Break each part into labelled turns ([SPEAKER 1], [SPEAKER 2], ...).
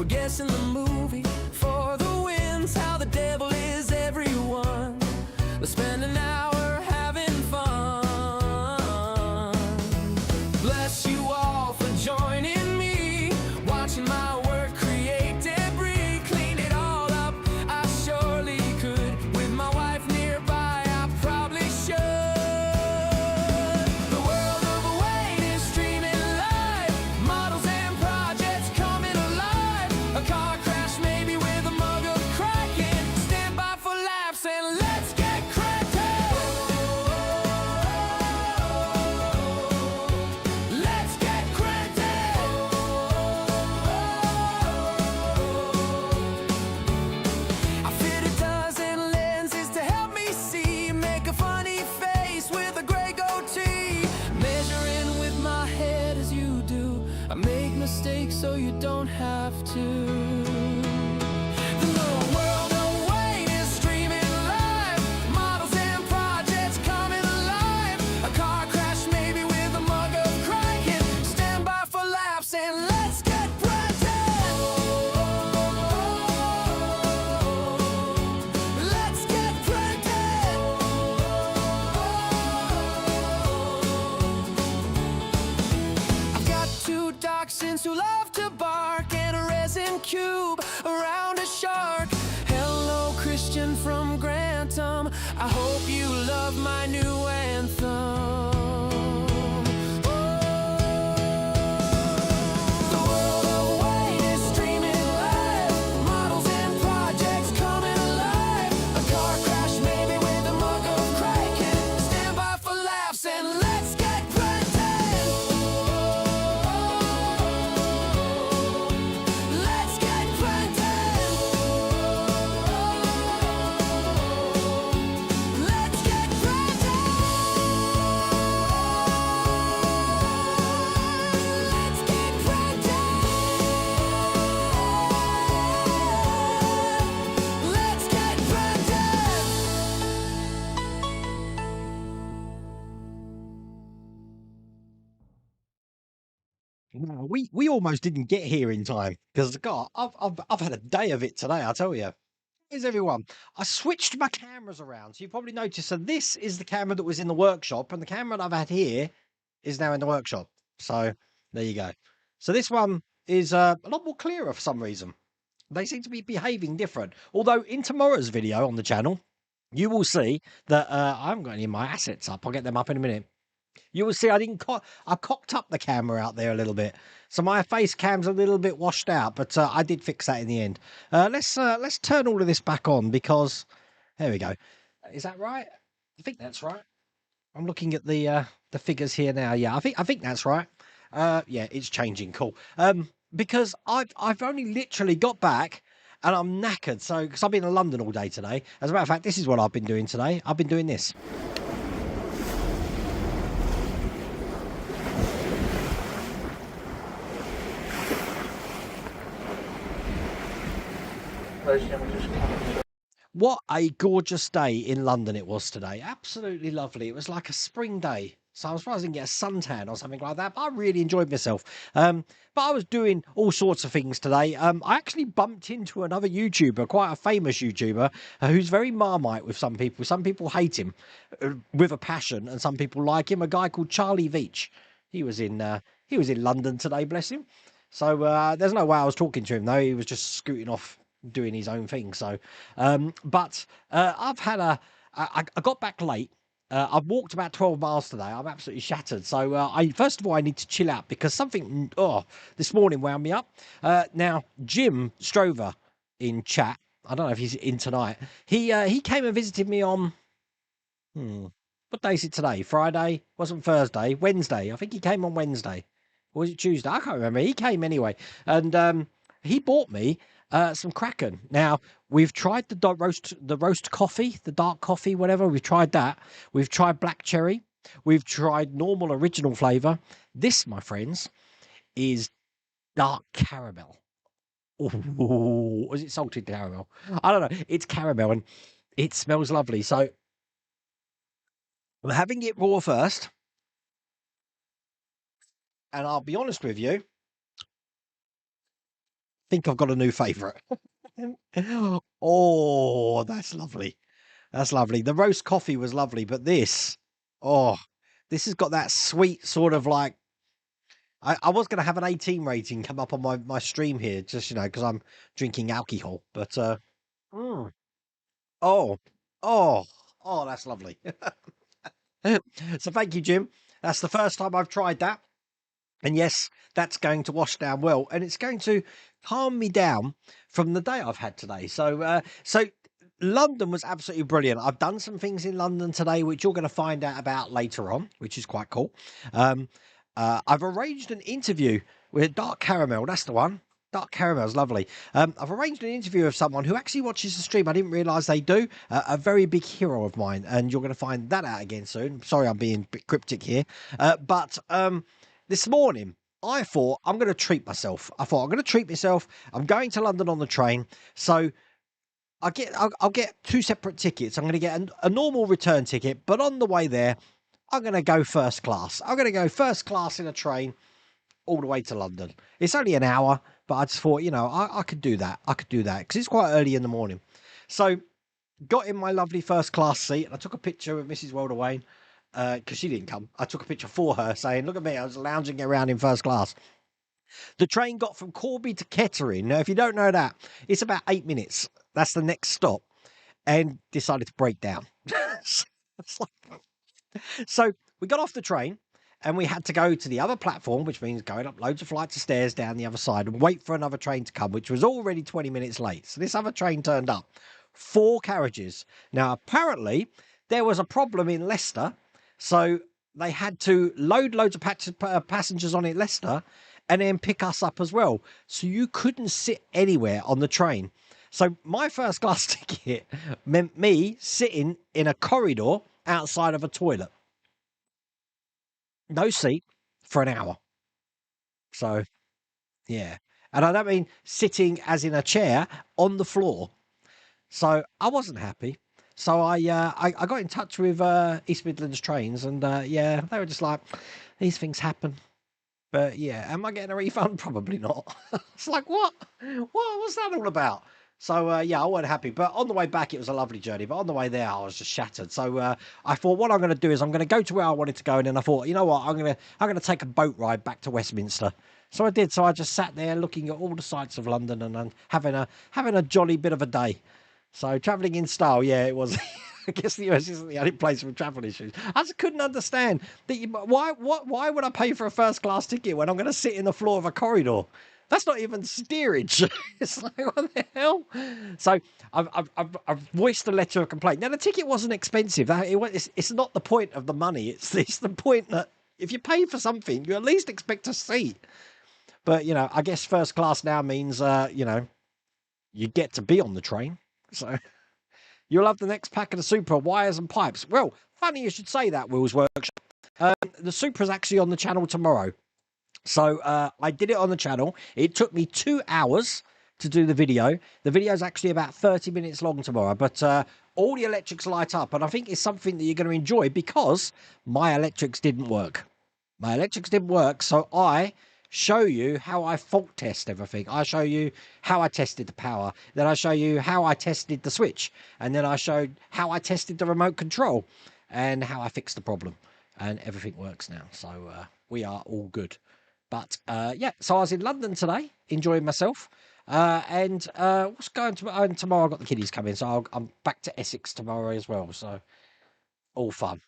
[SPEAKER 1] guessing the movie for the winds, how the devil is everyone. Let's spend an hour having fun. Bless you all for joining me, watching my work create debris, clean it all up. I surely could, with my wife nearby, I probably should. The world of Wayne is streaming live, models and projects coming alive. A car crash maybe with a mug of Kraken. Stand by for laughs and let's get cracking. I hope you love my new anthem. The world away is streaming live, models and projects coming alive. A car crash maybe with a mug of Kraken. Stand by for laughs and let's get grunting. Let's get grunting. Let's get grunting. Let's get grunting. Let's get grunting.
[SPEAKER 2] No, we almost didn't get here in time because God, I've had a day of it today. I tell you. Here's everyone. I switched my cameras around, so you probably noticed. So this is the camera that was in the workshop, and the camera that I've had here is now in the workshop. So there you go. So this one is a lot more clearer for some reason. They seem to be behaving different. Although in tomorrow's video on the channel, you will see that I haven't got any of my assets up. I'll get them up in a minute. You will see I didn't I cocked up the camera out there a little bit. So my face cam's a little bit washed out, but I did fix that in the end. Let's turn all of this back on because there we go. Is that right? I think that's right. I'm looking at the figures here now. Yeah, I think that's right. Yeah, it's changing. Cool. Because I've only literally got back and I'm knackered. So because I've been in London all day today. As a matter of fact, this is what I've been doing today. I've been doing this. What a gorgeous day in London it was today. Absolutely lovely. It was like a spring day. So I'm surprised I didn't get a suntan or something like that. But I really enjoyed myself. But I was doing all sorts of things today. I actually bumped into another YouTuber, quite a famous YouTuber, who's very Marmite with some people. Some people hate him with a passion, and some people like him. A guy called Charlie Veach. He was in London today, bless him. So there's no way I was talking to him though. He was just scooting off doing his own thing. So, but I've had I got back late. I've walked about 12 miles today. I'm absolutely shattered. So first of all, I need to chill out because something this morning wound me up. Now, Jim Strover in chat, I don't know if he's in tonight. He came and visited me on, what day is it today? Friday? Wasn't Thursday. Wednesday. I think he came on Wednesday. Or was it Tuesday? I can't remember. He came anyway. And he bought me some Kraken. Now, we've tried the roast coffee, the dark coffee, whatever. We've tried that. We've tried black cherry. We've tried normal original flavour. This, my friends, is dark caramel. Oh, is it salted caramel? I don't know. It's caramel and it smells lovely. So I'm having it raw first. And I'll be honest with you, I think I've got a new favourite. Oh, that's lovely. That's lovely. The roast coffee was lovely, but this has got that sweet sort of like, I was going to have an 18 rating come up on my stream here, just, because I'm drinking alcohol, but, oh, that's lovely. So thank you, Jim. That's the first time I've tried that. And yes, that's going to wash down well, and it's going to calm me down from the day I've had today. So, London was absolutely brilliant. I've done some things in London today, which you're going to find out about later on, which is quite cool. I've arranged an interview with Dark Caramel. That's the one. Dark Caramel is lovely. I've arranged an interview with someone who actually watches the stream. I didn't realise they do. A very big hero of mine, and you're going to find that out again soon. Sorry, I'm being a bit cryptic here. But this morning, I thought I'm going to treat myself. I'm going to London on the train. So I'll get two separate tickets. I'm going to get a normal return ticket, but on the way there, I'm going to go first class. I'm going to go first class in a train all the way to London. It's only an hour, but I just thought, I could do that. Because it's quite early in the morning. So got in my lovely first class seat and I took a picture with Mrs. Wayne because she didn't come. I took a picture for her saying, look at me, I was lounging around in first class. The train got from Corby to Kettering. Now, if you don't know that, it's about 8 minutes. That's the next stop. and decided to break down. So we got off the train and we had to go to the other platform, which means going up loads of flights of stairs down the other side and wait for another train to come, which was already 20 minutes late. So this other train turned up. 4 carriages. Now, apparently, there was a problem in Leicester, so they had to load loads of passengers on at Leicester and then pick us up as well. So you couldn't sit anywhere on the train. So my first class ticket meant me sitting in a corridor outside of a toilet. No seat for an hour. So, yeah. And I don't mean sitting as in a chair, on the floor. So I wasn't happy. So I got in touch with East Midlands Trains, and yeah, they were just like, these things happen. But yeah, am I getting a refund? Probably not. It's like, what? What's that all about? So yeah, I wasn't happy. But on the way back, it was a lovely journey. But on the way there, I was just shattered. So I thought, what I'm going to do is I'm going to go to where I wanted to go, and then I thought, you know what, I'm going to take a boat ride back to Westminster. So I did. So I just sat there looking at all the sights of London and having a jolly bit of a day. So travelling in style, yeah, it was. I guess the US isn't the only place with travel issues. I just couldn't understand that. Why would I pay for a first class ticket when I'm going to sit in the floor of a corridor? That's not even steerage. It's like, what the hell? So I've voiced a letter of complaint. Now the ticket wasn't expensive. It's not the point of the money. It's the point that if you pay for something, you at least expect a seat. But you know, I guess first class now means you know, you get to be on the train. So you'll have the next pack of the Supra wires and pipes. Well, funny you should say that, Will's Workshop. The Supra's actually on the channel tomorrow. So I did it on the channel. It took me 2 hours to do the video. The video is actually about 30 minutes long tomorrow. But all the electrics light up. And I think it's something that you're going to enjoy because my electrics didn't work. My electrics didn't work. So I show you how I fault test everything. I show you how I tested the power. Then I show you how I tested the switch. And then I showed how I tested the remote control and how I fixed the problem. And everything works now. So we are all good. But yeah, so I was in London today, enjoying myself. And what's going to tomorrow? I've got the kiddies coming, so I'm back to Essex tomorrow as well. So all fun.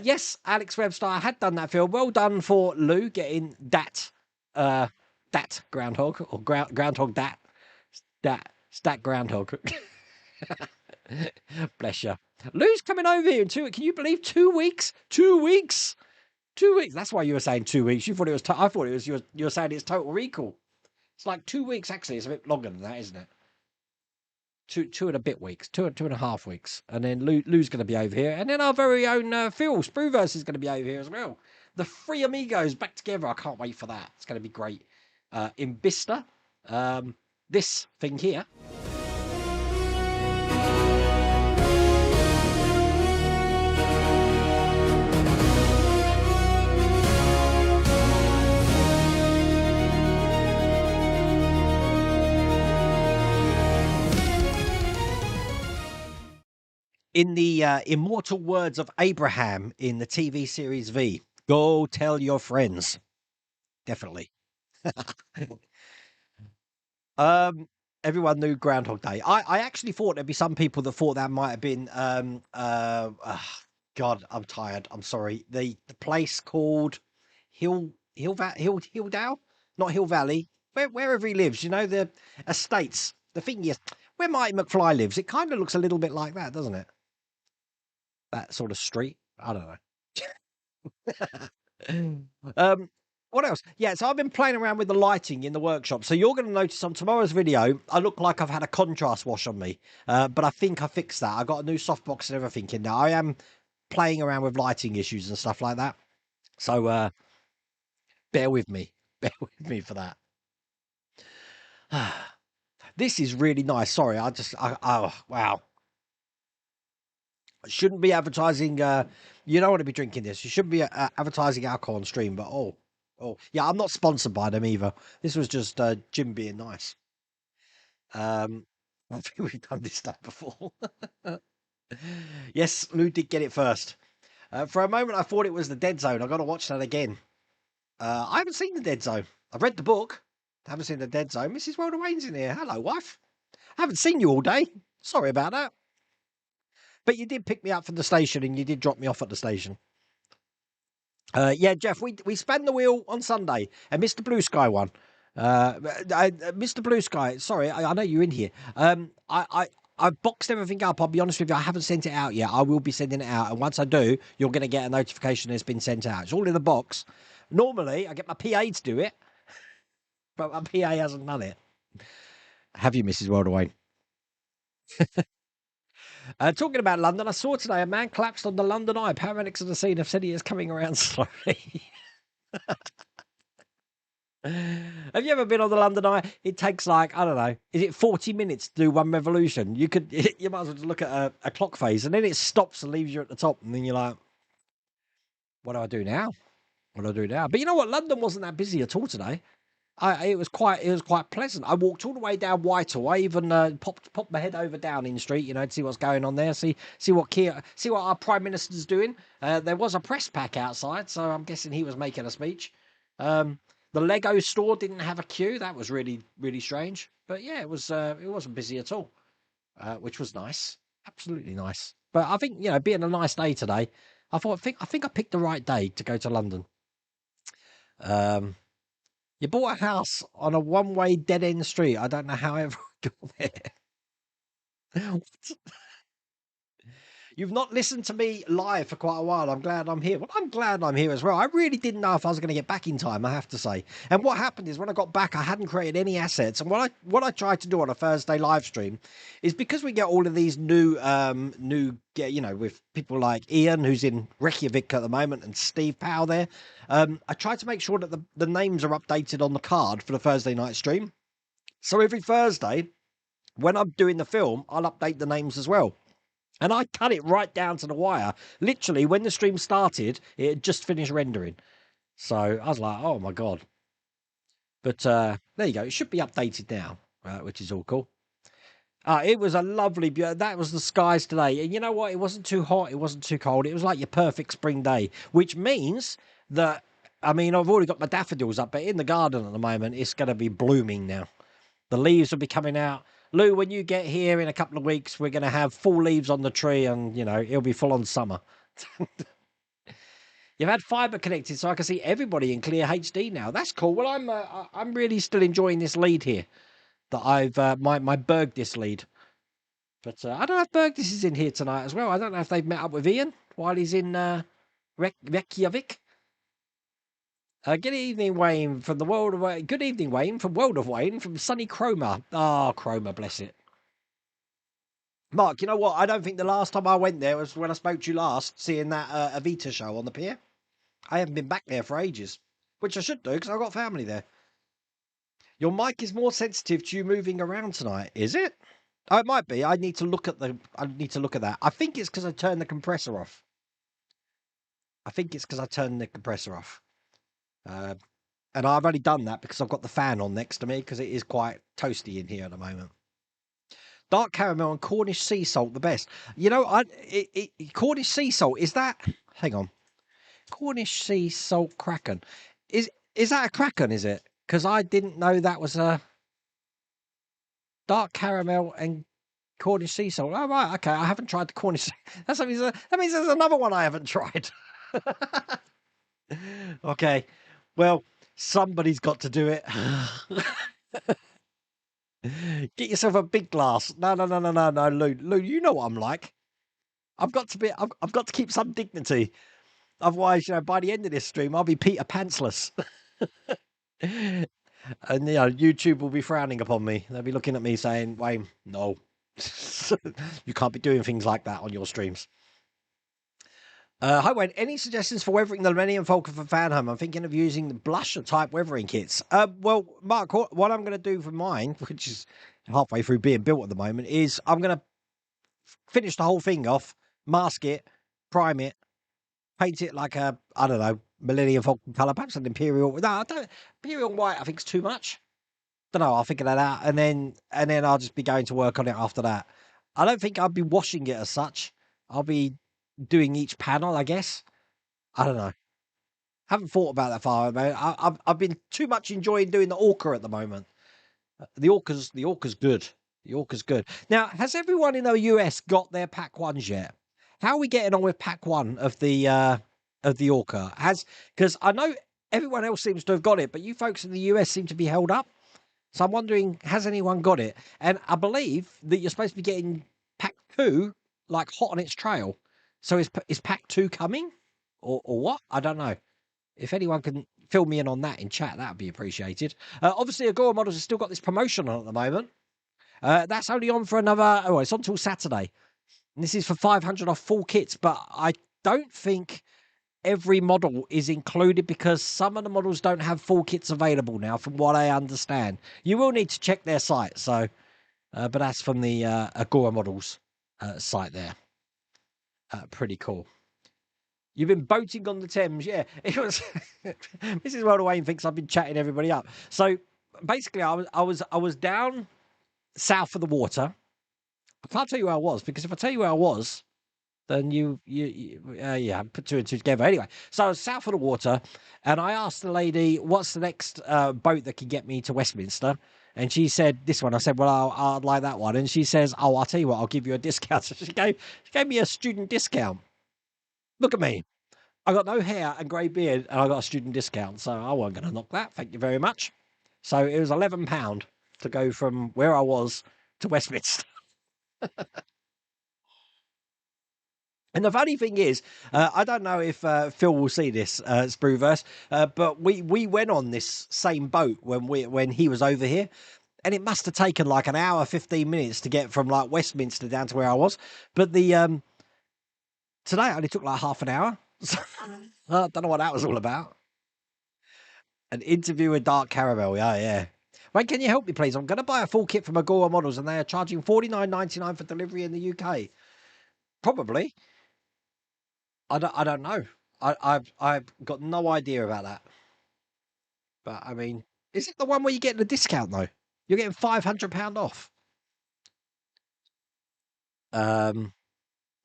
[SPEAKER 2] Yes, Alex Webster, I had done that film. Well done for Lou getting that groundhog or groundhog stat groundhog. Bless you. Lou's coming over here in 2 weeks. Can you believe 2 weeks? 2 weeks. 2 weeks. That's why you were saying 2 weeks. You thought it was. I thought it was. You were saying it's Total Recall. It's like 2 weeks. Actually, it's a bit longer than that, isn't it? Two and a bit weeks. Two and a half weeks. And then Lou's going to be over here, and then our very own Phil Spruverse is going to be over here as well. The three amigos back together. I can't wait for that. It's going to be great. In Bicester, this thing here. In the immortal words of Abraham in the TV series V, go tell your friends. Definitely. Everyone knew Groundhog Day. I actually thought there'd be some people that thought that might have been God, I'm tired. I'm sorry. The place called Hilldow? Not Hill Valley. Wherever he lives, you know, the estates. The thing is, where Marty McFly lives, it kind of looks a little bit like that, doesn't it? That sort of street. I don't know. What else? Yeah, so I've been playing around with the lighting in the workshop. So you're going to notice on tomorrow's video, I look like I've had a contrast wash on me. But I think I fixed that. I got a new softbox and everything in there. I am playing around with lighting issues and stuff like that. So bear with me. Bear with me for that. This is really nice. Sorry, oh, wow. I shouldn't be advertising. You don't want to be drinking this. You shouldn't be advertising alcohol on stream. But oh, yeah, I'm not sponsored by them either. This was just Jim being nice. I think we've done this stuff before. Yes, Lou did get it first. For a moment, I thought it was the Dead Zone. I got to watch that again. I haven't seen the Dead Zone. I've read the book. I haven't seen the Dead Zone. Mrs. Wilder Wayne's in here. Hello, wife. I haven't seen you all day. Sorry about that. But you did pick me up from the station, and you did drop me off at the station. Yeah, Jeff, we spun the wheel on Sunday, and Mr. Blue Sky won. Mr. Blue Sky, sorry, I know you're in here. I've boxed everything up. I'll be honest with you, I haven't sent it out yet. I will be sending it out, and once I do, you're going to get a notification it's been sent out. It's all in the box. Normally, I get my PA to do it, but my PA hasn't done it. Have you, Mrs. Wildaway? Talking about London, I saw today a man collapsed on the London Eye. Paramedics on the scene have said he is coming around slowly. Have you ever been on the London Eye? It takes like, I don't know, is it 40 minutes to do one revolution? You might as well just look at a clock face, and then it stops and leaves you at the top, and then you're like, what do I do now? What do I do now? But you know what? London wasn't that busy at all today. It was quite pleasant. I walked all the way down Whitehall. I even popped my head over Downing Street, to see what's going on there. See what our Prime Minister's doing. There was a press pack outside, so I'm guessing he was making a speech. The Lego store didn't have a queue. That was really, really strange. But yeah, it wasn't busy at all, which was nice. Absolutely nice. But I think, being a nice day today, I think I picked the right day to go to London. You bought a house on a one-way dead-end street. I don't know how everyone got there. You've not listened to me live for quite a while. I'm glad I'm here. Well, I'm glad I'm here as well. I really didn't know if I was going to get back in time, I have to say. And what happened is when I got back, I hadn't created any assets. And what I tried to do on a Thursday live stream is because we get all of these new, with people like Ian, who's in Reykjavik at the moment, and Steve Powell there. I tried to make sure that the names are updated on the card for the Thursday night stream. So every Thursday, when I'm doing the film, I'll update the names as well. And I cut it right down to the wire. Literally, when the stream started, it had just finished rendering. So I was like, oh my God. But there you go. It should be updated now, which is all cool. It was a lovely, that was the skies today. And you know what? It wasn't too hot. It wasn't too cold. It was like your perfect spring day, which means that, I've already got my daffodils up, but in the garden at the moment, it's going to be blooming now. The leaves will be coming out. Lou, when you get here in a couple of weeks, we're going to have full leaves on the tree, and it'll be full on summer. You've had fibre connected, so I can see everybody in clear HD now. That's cool. Well, I'm really still enjoying this lead here. That I've my Bergdis lead. But I don't know if Bergdis is in here tonight as well. I don't know if they've met up with Ian while he's in Reykjavik. Good evening, Wayne, from the world of Wayne. Good evening, Wayne, from World of Wayne, from sunny Cromer. Ah, Cromer, bless it. Mark, you know what? I don't think the last time I went there was when I spoke to you last, seeing that Avita show on the pier. I haven't been back there for ages, which I should do because I've got family there. Your mic is more sensitive to you moving around tonight, is it? Oh, it might be. I need to look at that. I think it's because I turned the compressor off. And I've only done that because I've got the fan on next to me because it is quite toasty in here at the moment. Dark caramel and Cornish sea salt, the best. Cornish sea salt, is that... Hang on. Cornish sea salt kraken. Is that a kraken, is it? Because I didn't know that was a... Dark caramel and Cornish sea salt. Oh, right, okay. I haven't tried the Cornish... That means there's another one I haven't tried. Okay. Well, somebody's got to do it. Get yourself a big glass. No, Lou, you know what I'm like. I've got to keep some dignity. Otherwise, by the end of this stream, I'll be Peter Pantsless. And YouTube will be frowning upon me. They'll be looking at me saying, Wayne, no. You can't be doing things like that on your streams. Hi, Wayne. Any suggestions for weathering the Millennium Falcon for Fanhome? I'm thinking of using the blusher-type weathering kits. Well, Mark, what I'm going to do for mine, which is halfway through being built at the moment, is I'm going to finish the whole thing off, mask it, prime it, paint it like a, I don't know, Millennium Falcon colour, perhaps an Imperial. No, I don't. Imperial white, I think, is too much. Don't know. I'll figure that out, and then I'll just be going to work on it after that. I don't think I'll be washing it as such. I'll be doing each panel, I guess. I don't know. Haven't thought about that far. I've been too much enjoying doing the Orca at the moment. The Orca's good. The Orca's good. Now, has everyone in the US got their pack ones yet? How are we getting on with pack one of the Orca? Because I know everyone else seems to have got it, but you folks in the US seem to be held up. So I'm wondering, has anyone got it? And I believe that you're supposed to be getting pack two, like hot on its trail. So is pack two coming, or what? I don't know. If anyone can fill me in on that in chat, that would be appreciated. Obviously, Agora Models has still got this promotion on at the moment. That's only on for another. Oh, it's on till Saturday. And this is for 500 off full kits, but I don't think every model is included because some of the models don't have full kits available now, from what I understand. You will need to check their site. So, but that's from the Agora Models site there. Pretty cool. You've been boating on the Thames, yeah. It was. Mrs. World Wayne thinks I've been chatting everybody up. So basically, I was down south of the water. I can't tell you where I was because if I tell you where I was, then you put two and two together anyway. So I was south of the water, and I asked the lady, "What's the next boat that can get me to Westminster?" And she said, "This one." I said, "Well, I'd like that one." And she says, "Oh, I'll tell you what, I'll give you a discount." So she gave me a student discount. Look at me. I got no hair and grey beard, and I got a student discount, so I wasn't going to knock that. Thank you very much. So it was £11 to go from where I was to Westminster. And the funny thing is, I don't know if Phil will see this, Spruverse, but we went on this same boat when he was over here, and it must have taken like an hour, 15 minutes to get from like Westminster down to where I was. But the today it only took like half an hour. So, I don't know what that was all about. An interview with Dark Caramel, yeah. Right, can you help me, please? I'm going to buy a full kit from Agora Models, and they are charging $49.99 for delivery in the UK. Probably. I don't know. I've got no idea about that. But I mean, is it the one where you get the discount though? You're getting £500 off.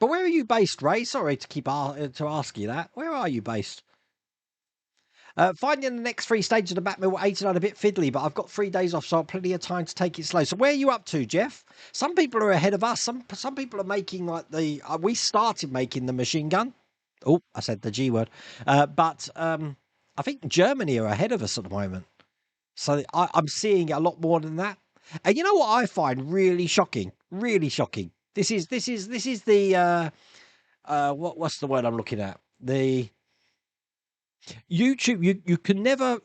[SPEAKER 2] But where are you based, Ray? Sorry to keep to ask you that. Where are you based? Finding the next 3 stages of the Batmill were 89 a bit fiddly, but I've got 3 days off, so I've plenty of time to take it slow. So where are you up to, Jeff? Some people are ahead of us. Some people are making like the. We started making the machine gun. Oh, I said the G word. But I think Germany are ahead of us at the moment. So I'm seeing a lot more than that. And you know what I find really shocking? Really shocking. This is the what's the word I'm looking at? The YouTube. You can never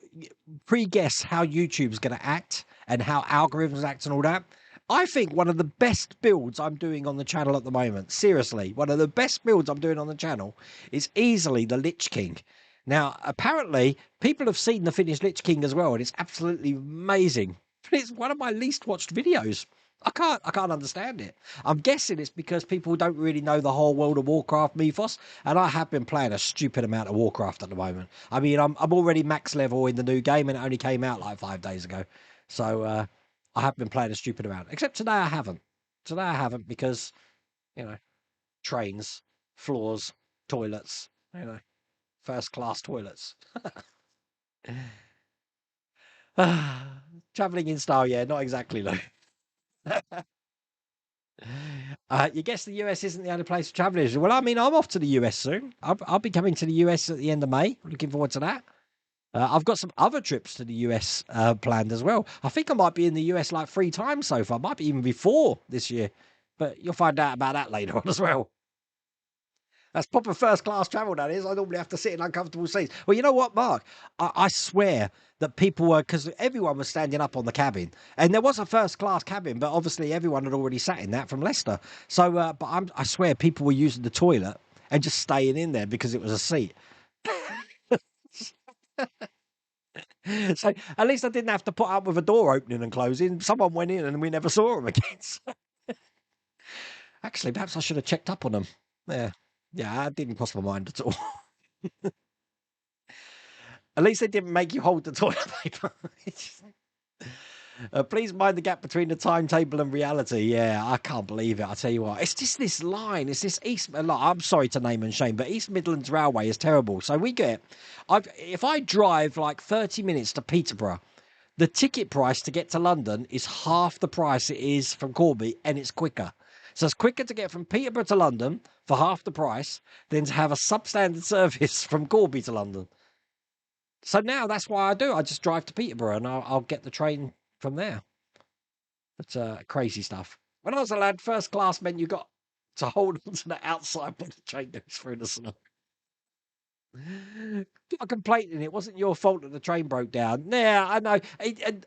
[SPEAKER 2] pre-guess how YouTube's going to act and how algorithms act and all that. I think one of the best builds I'm doing on the channel at the moment, seriously, one of the best builds I'm doing on the channel is easily the Lich King. Now, apparently, people have seen the finished Lich King as well, and it's absolutely amazing. But it's one of my least watched videos. I can't understand it. I'm guessing it's because people don't really know the whole World of Warcraft mythos, and I have been playing a stupid amount of Warcraft at the moment. I mean, I'm already max level in the new game, and it only came out like 5 days ago. So I have been playing a stupid amount. Except today I haven't. Today I haven't because, trains, floors, toilets, first class toilets. Traveling in style, yeah, not exactly though. You guess the US isn't the only place for travellers. Well, I mean, I'm off to the US soon. I'll be coming to the US at the end of May. Looking forward to that. I've got some other trips to the US planned as well. I think I might be in the US like 3 times so far. Might be even before this year. But you'll find out about that later on as well. That's proper first class travel, that is. I normally have to sit in uncomfortable seats. Well, you know what, Mark? I swear that people were, because everyone was standing up on the cabin. And there was a first class cabin, but obviously everyone had already sat in that from Leicester. So, but I swear people were using the toilet and just staying in there because it was a seat. So at least I didn't have to put up with a door opening and closing. Someone went in and we never saw them again. Actually, perhaps I should have checked up on them. Yeah, that didn't cross my mind at all. At least they didn't make you hold the toilet paper. Please mind the gap between the timetable and reality. Yeah, I can't believe it. I tell you what, it's just this line. It's this I'm sorry to name and shame, but East Midlands Railway is terrible. So if I drive like 30 minutes to Peterborough, The ticket price to get to London is half the price it is from Corby, and it's quicker. So it's quicker to get from Peterborough to London for half the price than to have a substandard service from Corby to London. So now that's why I do. I just drive to Peterborough and I'll get the train from there. It's crazy stuff. When I was a lad, first class meant you got to hold on to the outside when the train goes through the snow. Not complaining. It wasn't your fault that the train broke down. Yeah, I know.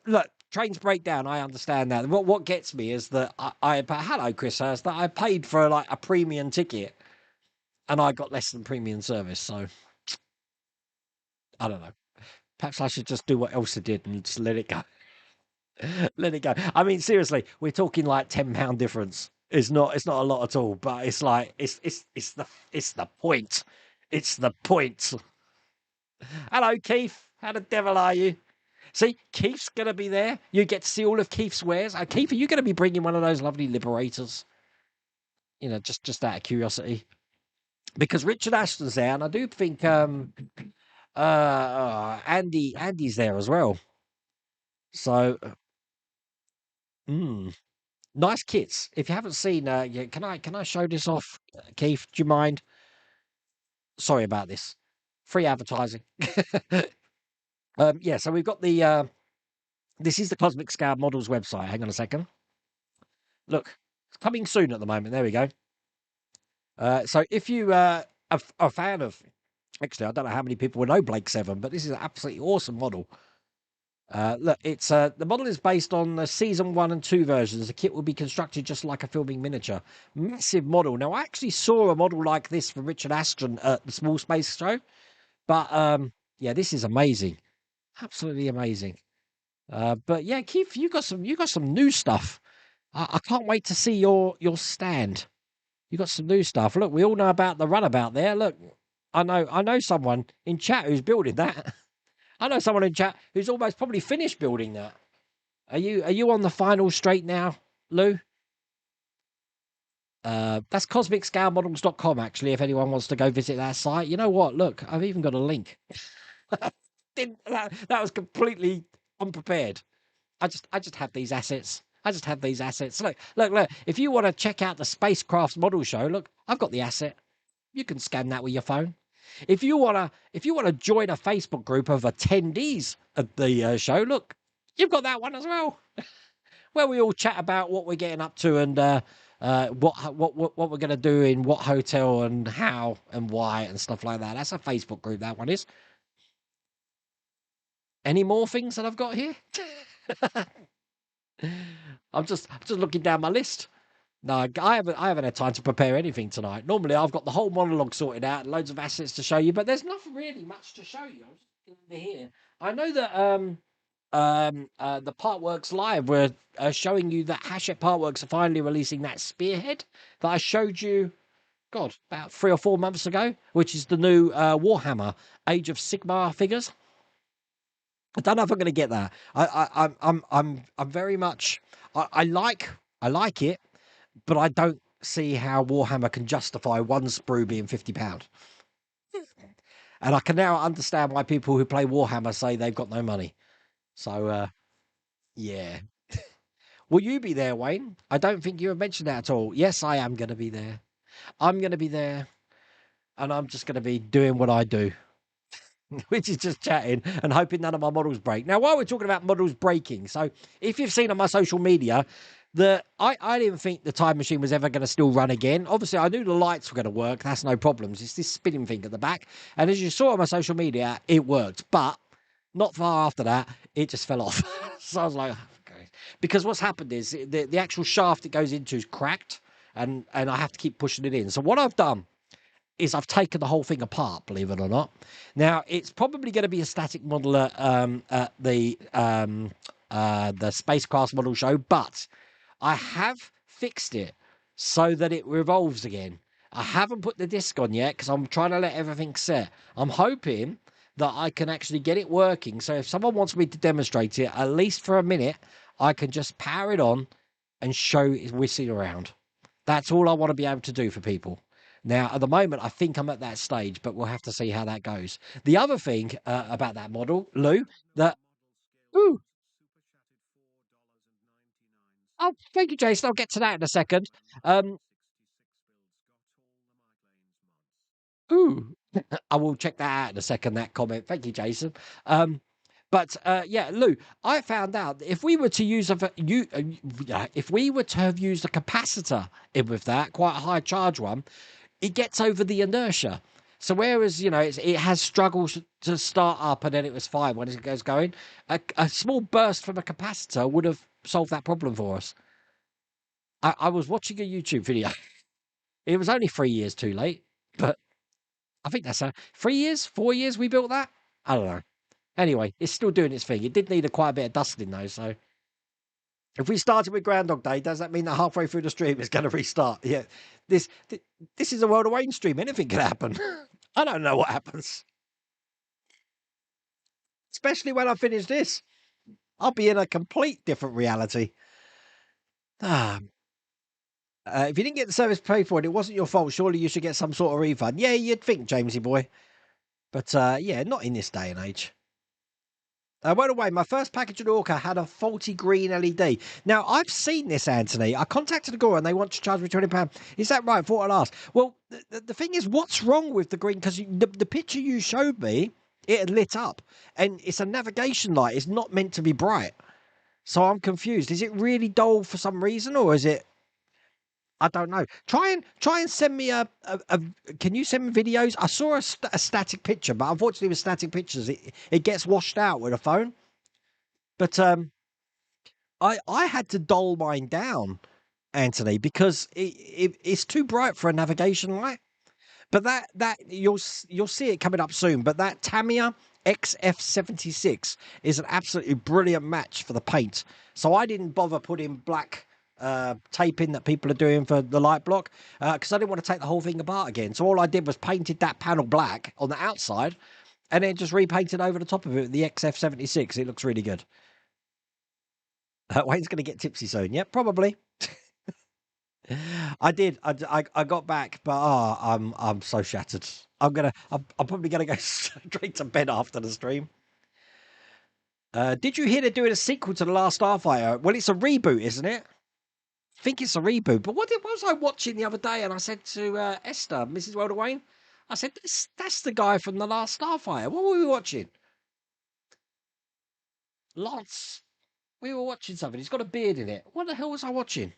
[SPEAKER 2] Look, trains break down. I understand that. What gets me is that hello, Chris Hurst, that I paid for like a premium ticket and I got less than premium service. So I don't know. Perhaps I should just do what Elsa did and just let it go. Let it go. I mean, seriously, we're talking like £10 difference. It's not a lot at all, but it's like it's the point. It's the point. Hello, Keith. How the devil are you? See, Keith's gonna be there. You get to see all of Keith's wares. Keith, are you gonna be bringing one of those lovely liberators? You know, just out of curiosity, because Richard Ashton's there, and I do think Andy's there as well. So, nice kits. If you haven't seen, yeah, can I show this off, Keith? Do you mind? Sorry about this. Free advertising. Yeah. So we've got the. This is the Cosmic Scale Models website. Hang on a second. Look, it's coming soon at the moment. There we go. So if you are a fan of, actually, I don't know how many people will know Blake 7, but this is an absolutely awesome model. Look, it's the model is based on the season 1 and 2 versions. The kit will be constructed just like a filming miniature. Massive model. Now, I actually saw a model like this from Richard Ashton at the Small Space Show, but yeah, this is amazing, absolutely amazing. But yeah, Keith, you got some new stuff. I can't wait to see your stand. You got some new stuff. Look, we all know about the runabout there. Look, I know someone in chat who's building that. I know someone in chat who's almost probably finished building that. Are you on the final straight now, Lou? That's cosmicscalemodels.com, actually, if anyone wants to go visit that site. You know what? Look, I've even got a link. That was completely unprepared. I just have these assets. I just have these assets. Look. If you want to check out the Spacecraft Model Show, look, I've got the asset. You can scan that with your phone. If you wanna join a Facebook group of attendees of the show, look, you've got that one as well, where we all chat about what we're getting up to and what we're gonna do in what hotel and how and why and stuff like that. That's a Facebook group. That one is. Any more things that I've got here? I'm just looking down my list. No, I haven't had time to prepare anything tonight. Normally, I've got the whole monologue sorted out, and loads of assets to show you, but there's not really much to show you. I'm just looking over here. I know that the Partworks Live were showing you that Hachette Partworks are finally releasing that Spearhead that I showed you, God, about 3 or 4 months ago, which is the new Warhammer Age of Sigmar figures. I don't know if I'm going to get that. I'm very much. I like it, but I don't see how Warhammer can justify one sprue being £50. And I can now understand why people who play Warhammer say they've got no money. So, yeah. Will you be there, Wayne? I don't think you have mentioned that at all. Yes, I am going to be there. I'm going to be there, and I'm just going to be doing what I do, which is just chatting and hoping none of my models break. Now, while we're talking about models breaking, so if you've seen on my social media, I didn't think the time machine was ever going to still run again. Obviously, I knew the lights were going to work. That's no problems. It's this spinning thing at the back. And as you saw on my social media, it worked. But not far after that, it just fell off. So I was like, okay. Because what's happened is the actual shaft it goes into is cracked. And I have to keep pushing it in. So what I've done is I've taken the whole thing apart, believe it or not. Now, it's probably going to be a static model at the Spacecraft Model Show, but I have fixed it so that it revolves again. I haven't put the disc on yet because I'm trying to let everything set. I'm hoping that I can actually get it working. So if someone wants me to demonstrate it, at least for a minute, I can just power it on and show it whizzing around. That's all I want to be able to do for people. Now, at the moment, I think I'm at that stage, but we'll have to see how that goes. The other thing about that model, Lou, that... Ooh! Oh, thank you, Jason. I'll get to that in a second. Um, ooh, I will check that out in a second. That comment. Thank you, Jason. Um, yeah, Lou, I found out that if we were to use if we were to have used a capacitor in with that, quite a high charge one, it gets over the inertia. So whereas it has struggles to start up and then it was fine when it goes going, a small burst from a capacitor would have solved that problem for us. I was watching a YouTube video. It was only 3 years too late, but I think that's 3 years, 4 years we built that. I don't know. Anyway, it's still doing its thing. It did need quite a bit of dusting though. So if we started with Groundhog Day, does that mean that halfway through the stream it's going to restart? Yeah, this this is a World of Wayne stream. Anything can happen. I don't know what happens. Especially when I finish this, I'll be in a complete different reality. Ah. If you didn't get the service paid for it wasn't your fault. Surely you should get some sort of refund. Yeah, you'd think, Jamesy boy. But yeah, not in this day and age. By the way, my first package of Orca had a faulty green LED. Now, I've seen this, Anthony. I contacted the Gore and they want to charge me £20. Is that right? Thought I'd ask. Well, the thing is, what's wrong with the green? Because the picture you showed me, it had lit up. And it's a navigation light. It's not meant to be bright. So I'm confused. Is it really dull for some reason? Or is it... I don't know. Try and send me a can you send me videos? I saw a static picture, but unfortunately with static pictures, it gets washed out with a phone. But I had to dull mine down, Anthony, because it's too bright for a navigation light. But that you'll see it coming up soon. But that Tamiya XF76 is an absolutely brilliant match for the paint. So I didn't bother putting black tape in that people are doing for the light block because I didn't want to take the whole thing apart again. So all I did was painted that panel black on the outside and then just repainted over the top of it with the XF76. It looks really good. Wayne's going to get tipsy soon. Yep, probably. I did. I got back, but I'm so shattered. I'm probably gonna go straight to bed after the stream. Did you hear they're doing a sequel to The Last Starfighter? Well, it's a reboot, isn't it? I think it's a reboot. But what was I watching the other day? And I said to Esther, Mrs. Welder Wayne, I said, that's the guy from The Last Starfighter. What were we watching? Lots. We were watching something. He's got a beard in it. What the hell was I watching?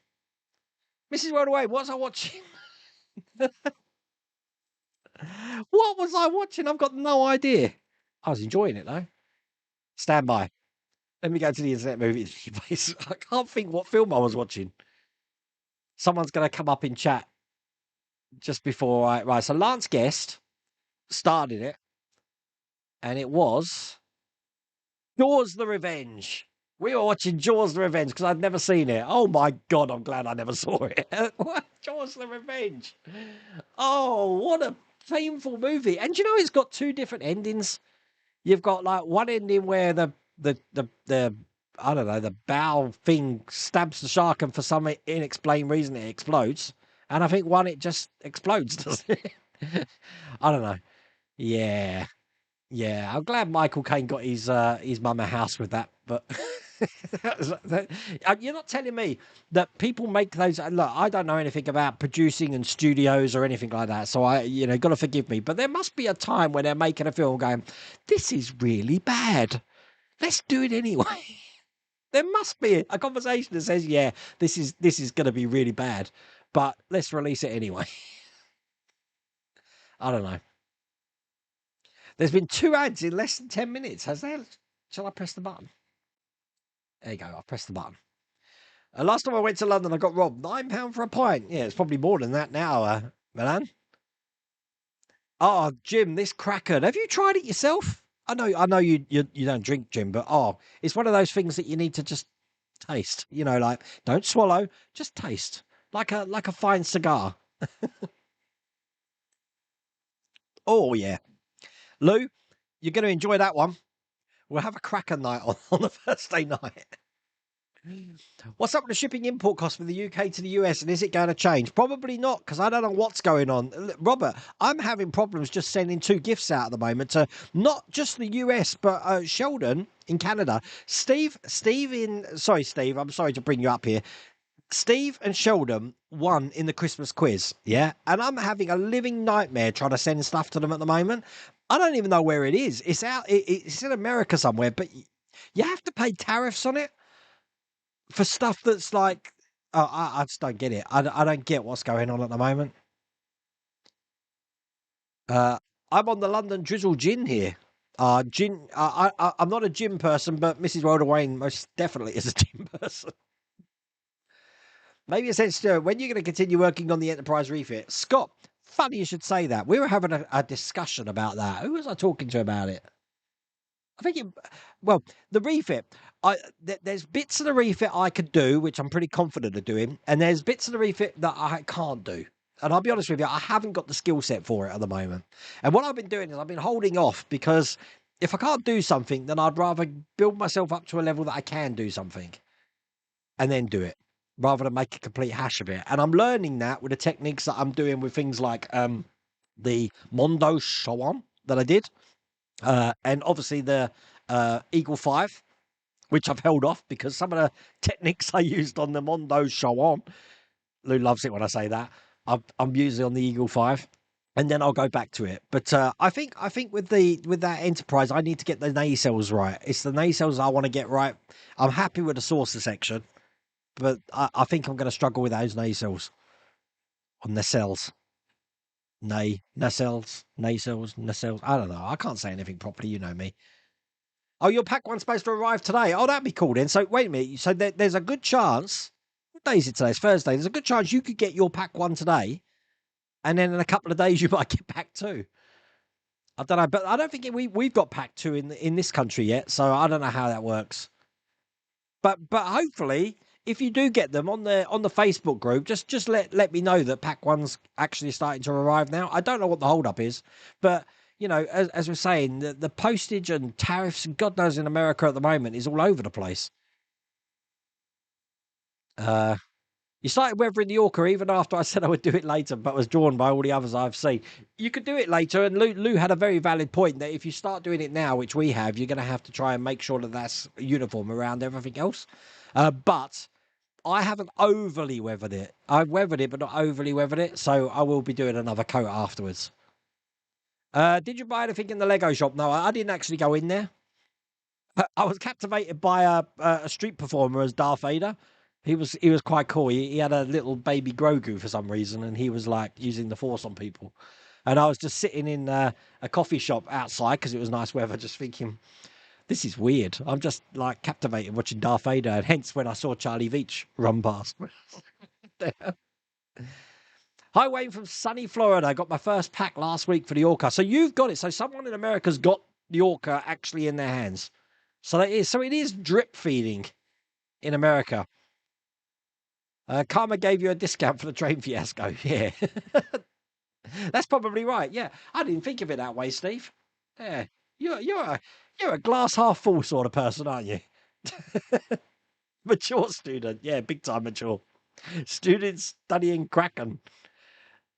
[SPEAKER 2] Mrs. Welder Wayne, what was I watching? What was I watching? I've got no idea. I was enjoying it though. Stand by. Let me go to the Internet Movie Database. I can't think what film I was watching. Someone's going to come up in chat just before right. So Lance Guest started it, and it was Jaws the Revenge. We were watching Jaws the Revenge because I'd never seen it. Oh my God, I'm glad I never saw it. What? Jaws the Revenge. Oh, what a painful movie. And you know, it's got two different endings. You've got like one ending where the I don't know, the bow thing stabs the shark and for some inexplained reason it explodes. And I think one it just explodes, doesn't it? I don't know. Yeah. Yeah. I'm glad Michael Caine got his mum a house with that, but you're not telling me that people make those. Look, I don't know anything about producing and studios or anything like that, so got to forgive me. But there must be a time when they're making a film going, this is really bad. Let's do it anyway. There must be a conversation that says, yeah, this is going to be really bad, but let's release it anyway. I don't know. There's been 2 ads in less than 10 minutes. Has there? Shall I press the button? There you go. I'll press the button. Last time I went to London, I got robbed. £9 for a pint. Yeah, it's probably more than that now, Milan. Oh, Jim, this cracker. Have you tried it yourself? I know you don't drink, Jim, but it's one of those things that you need to just taste. Like don't swallow, just taste. Like a fine cigar. Oh yeah. Lou, you're gonna enjoy that one. We'll have a cracker night on the Thursday night. What's up with the shipping import cost from the UK to the US, and is it going to change? Probably not, because I don't know what's going on. Robert, I'm having problems just sending 2 gifts out at the moment to not just the US, but Sheldon in Canada. Steve, sorry, Steve, I'm sorry to bring you up here. Steve and Sheldon won in the Christmas quiz, yeah? And I'm having a living nightmare trying to send stuff to them at the moment. I don't even know where it is. It's out, it's in America somewhere, but you have to pay tariffs on it for stuff that's like, oh, I just don't get it. I don't get what's going on at the moment. Uh, I'm on the London Drizzle Gin here. Gin. I'm not a gin person, but Mrs. Rhoda Wayne most definitely is a gin person. Maybe a sense to when you're going to continue working on the enterprise refit. Scott, funny you should say that. We were having a discussion about that. Who was I talking to about it? I think well, the refit. There's bits of the refit I could do, which I'm pretty confident of doing, and there's bits of the refit that I can't do. And I'll be honest with you, I haven't got the skill set for it at the moment. And what I've been doing is I've been holding off because if I can't do something, then I'd rather build myself up to a level that I can do something and then do it rather than make a complete hash of it. And I'm learning that with the techniques that I'm doing with things like the Mondo Showan that I did. And obviously the Eagle 5, which I've held off because some of the techniques I used on the Mondo Showan, Lou loves it when I say that, I'm using on the Eagle 5, and then I'll go back to it. But I think with that Enterprise, I need to get the nacelles right. It's the nacelles I want to get right. I'm happy with the saucer section, but I think I'm going to struggle with those nacelles on nacelles. Nacelles. I don't know. I can't say anything properly. You know me. Oh, your pack one's supposed to arrive today. Oh, that'd be cool then. So wait a minute. So there's a good chance. What day is it today? It's Thursday. There's a good chance you could get your pack one today, and then in a couple of days you might get pack two. I don't know, but I don't think we've got pack two in this country yet. So I don't know how that works. But hopefully, if you do get them on the Facebook group, just let me know that pack one's actually starting to arrive now. I don't know what the hold up is, but you know, as we're saying, the postage and tariffs, and God knows in America at the moment is all over the place. You started weathering the Orca even after I said I would do it later, but was drawn by all the others I've seen. You could do it later, and Lou had a very valid point that if you start doing it now, which we have, you're going to have to try and make sure that that's uniform around everything else. But I haven't overly weathered it. I've weathered it, but not overly weathered it, so I will be doing another coat afterwards. Did you buy anything in the Lego shop? No, I didn't actually go in there. I was captivated by a street performer as Darth Vader. He was quite cool. He had a little baby Grogu for some reason, and he was like using the Force on people. And I was just sitting in a coffee shop outside because it was nice weather, just thinking, this is weird. I'm just like captivated watching Darth Vader, and hence when I saw Charlie Veach run past. Hi, Wayne from sunny Florida. I got my first pack last week for the Orca. So you've got it. So someone in America's got the Orca actually in their hands. So it is drip feeding in America. Karma gave you a discount for the train fiasco. Yeah, that's probably right. Yeah, I didn't think of it that way, Steve. Yeah, you're a glass half full sort of person, aren't you? Mature student. Yeah, big time mature. Students studying Kraken.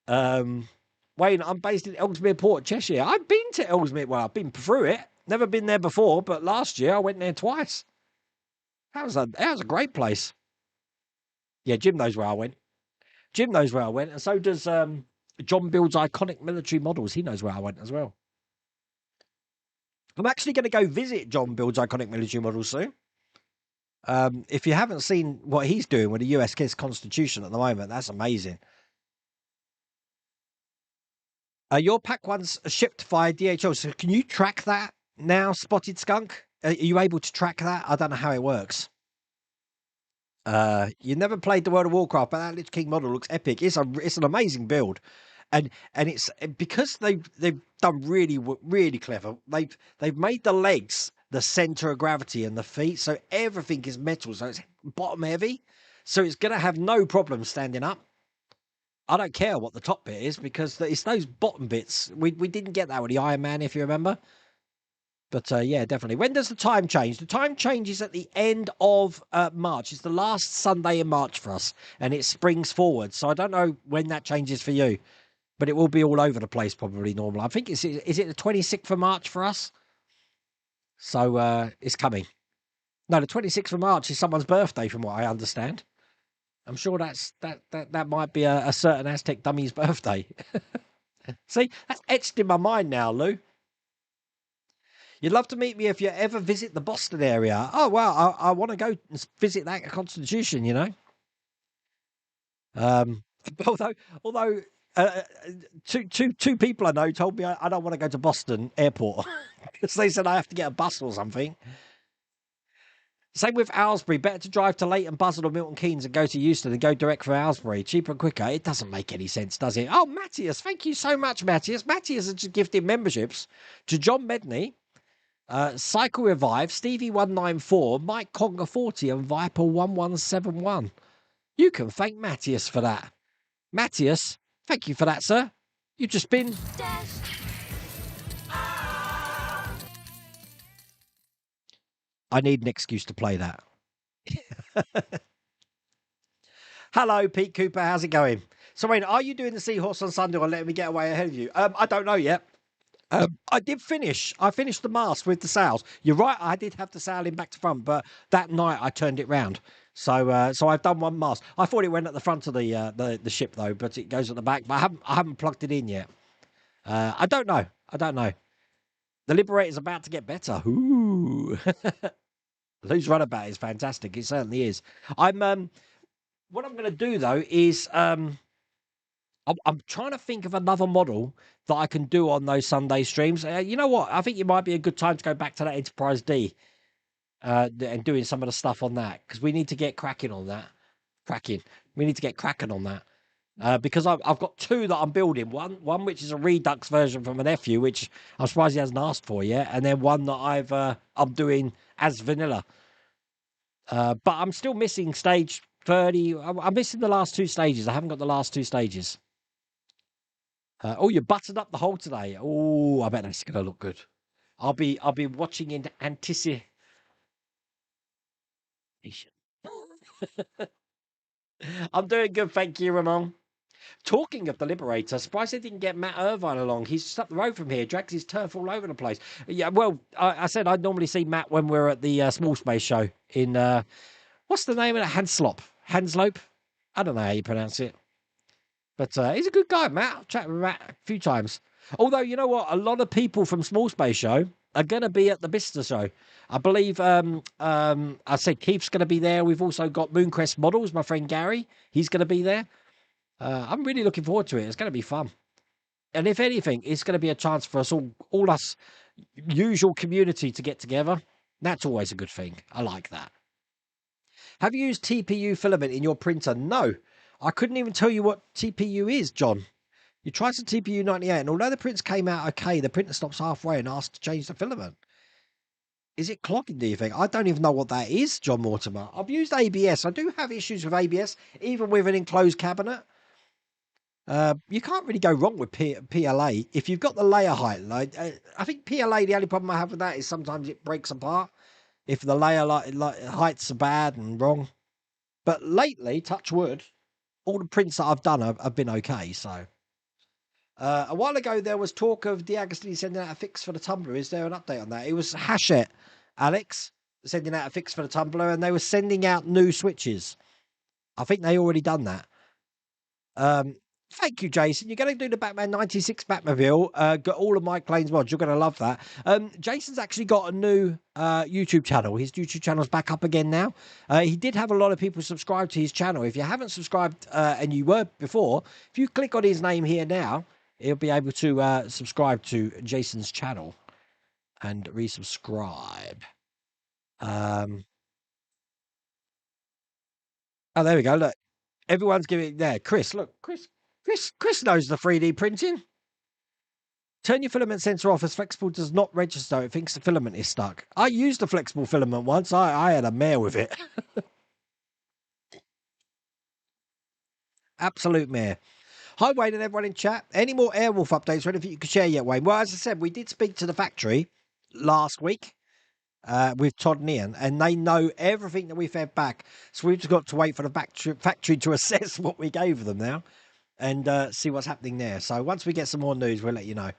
[SPEAKER 2] Wayne, I'm based in Ellesmere Port, Cheshire. I've been to Ellesmere. Well, I've been through it. Never been there before, but last year I went there twice. That was a great place. Yeah, Jim knows where I went. Jim knows where I went, and so does John Builds Iconic Military Models. He knows where I went as well. I'm actually going to go visit John Builds Iconic Military Models soon. If you haven't seen what he's doing with the US Constitution at the moment, that's amazing. Your pack one's shipped via DHL, so can you track that now, Spotted Skunk? Are you able to track that? I don't know how it works. You never played the World of Warcraft, but that Lich King model looks epic. It's an amazing build, and it's because they've done really clever. They've made the legs the center of gravity and the feet, so everything is metal, so it's bottom heavy, so it's gonna have no problem standing up. I don't care what the top bit is because it's those bottom bits. We didn't get that with the Iron Man, if you remember. But yeah, definitely. When does the time change? The time changes at the end of March. It's the last Sunday in March for us, and it springs forward. So I don't know when that changes for you, but it will be all over the place probably normal. I think is it the 26th of March for us? So it's coming. No, the 26th of March is someone's birthday, from what I understand. I'm sure that might be a certain Aztec dummy's birthday. See, that's etched in my mind now, Lou. You'd love to meet me if you ever visit the Boston area. Oh, wow. I want to go visit that Constitution, you know. Um, although two people I know told me I don't want to go to Boston Airport because they said I have to get a bus or something. Same with Aylesbury. Better to drive to Leighton Buzzard or Milton Keynes and go to Euston and go direct for Aylesbury. Cheaper and quicker. It doesn't make any sense, does it? Oh, Matthias. Thank you so much, Matthias. Matthias has just gifted memberships to John Medney, Cycle Revive, Stevie194, Mike Conger 40, and Viper 1171. You can thank Matthias for that. Matthias, thank you for that, sir. You've just been... I need an excuse to play that. Hello, Pete Cooper. How's it going? So, Wayne, are you doing the Seahorse on Sunday or letting me get away ahead of you? I don't know yet. I did finish. I finished the mast with the sails. You're right. I did have the sail in back to front, but that night I turned it round. So I've done one mast. I thought it went at the front of the ship though, but it goes at the back. But I haven't plugged it in yet. I don't know. The Liberator's about to get better. Ooh. Lou's runabout is fantastic. It certainly is. What I'm going to do though is I'm trying to think of another model that I can do on those Sunday streams. You know what? I think it might be a good time to go back to that Enterprise D and doing some of the stuff on that because we need to get cracking on that. We need to get cracking on that because I've got two that I'm building. One which is a Redux version from a nephew, which I'm surprised he hasn't asked for yet, and then one that I'm doing as vanilla. But I'm still missing stage 30. I'm missing the last two stages. I haven't got the last two stages. Oh, you buttoned up the hole today. Oh, I bet that's going to look good. I'll be watching in anticipation. I'm doing good, thank you, Ramon. Talking of the Liberator, surprised they didn't get Matt Irvine along. He's just up the road from here, drags his turf all over the place. Yeah, well, I said I'd normally see Matt when we're at the Small Space show in, what's the name of it? Hanslope? I don't know how you pronounce it. But he's a good guy, Matt. I've chatted with Matt a few times. Although, you know what? A lot of people from Small Space Show are going to be at the Bicester show. I believe, I said Keith's going to be there. We've also got Mooncrest Models, my friend Gary. He's going to be there. I'm really looking forward to it. It's going to be fun. And if anything, it's going to be a chance for us all us usual community to get together. That's always a good thing. I like that. Have you used TPU filament in your printer? No. I couldn't even tell you what TPU is, John. You tried some TPU 98, and although the prints came out okay, the printer stops halfway and asks to change the filament. Is it clogging, do you think? I don't even know what that is, John Mortimer. I've used ABS. I do have issues with ABS, even with an enclosed cabinet. You can't really go wrong with PLA if you've got the layer height. I think PLA, the only problem I have with that is sometimes it breaks apart if the layer heights are bad and wrong. But lately, touch wood, all the prints that I've done have been okay. So a while ago there was talk of D'Agostini sending out a fix for the tumbler. Is there an update on that? It was Hachette, Alex, sending out a fix for the tumbler, and they were sending out new switches. I think they already done that. Thank you, Jason. You're going to do the Batman 96 Batmobile. Got all of Mike Lane's mods. You're going to love that. Jason's actually got a new YouTube channel. His YouTube channel's back up again now. He did have a lot of people subscribe to his channel. If you haven't subscribed and you were before, if you click on his name here now, you'll be able to subscribe to Jason's channel and resubscribe. Oh, there we go. Look, everyone's giving there. Chris, look, Chris knows the 3D printing. Turn your filament sensor off as flexible does not register. It thinks the filament is stuck. I used a flexible filament once. I had a mare with it. Absolute mare. Hi, Wayne and everyone in chat. Any more Airwolf updates or anything you can share yet, Wayne? Well, as I said, we did speak to the factory last week with Todd and Ian, and they know everything that we fed back. So we've just got to wait for the factory to assess what we gave them now and see what's happening there. So once we get some more news, we'll let you know.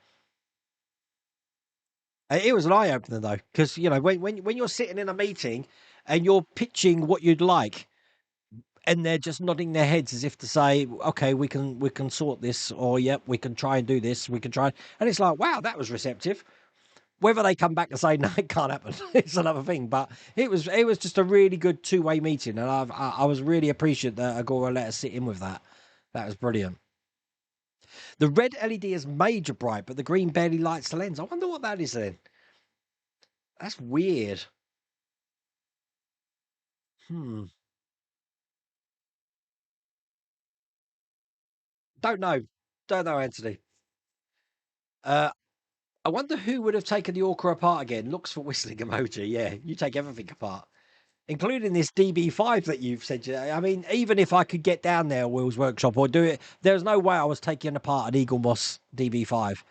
[SPEAKER 2] It was an eye opener though, because you know when you're sitting in a meeting and you're pitching what you'd like, and they're just nodding their heads as if to say, "Okay, we can sort this," or "Yep, we can try and do this. We can try," and it's like, "Wow, that was receptive." Whether they come back and say no, it can't happen, it's another thing. But it was just a really good two-way meeting, and I was really appreciative that Agora let us sit in with that. That was brilliant. The red LED is major bright, but the green barely lights the lens. I wonder what that is then. That's weird. Hmm. Don't know. Don't know, Anthony. Uh, I wonder who would have taken the Orca apart again. Looks for whistling emoji. Yeah, you take everything apart, including this DB5 that you've said. I mean, even if I could get down there, Will's Workshop, or do it, there's no way I was taking apart an Eagle Moss DB5.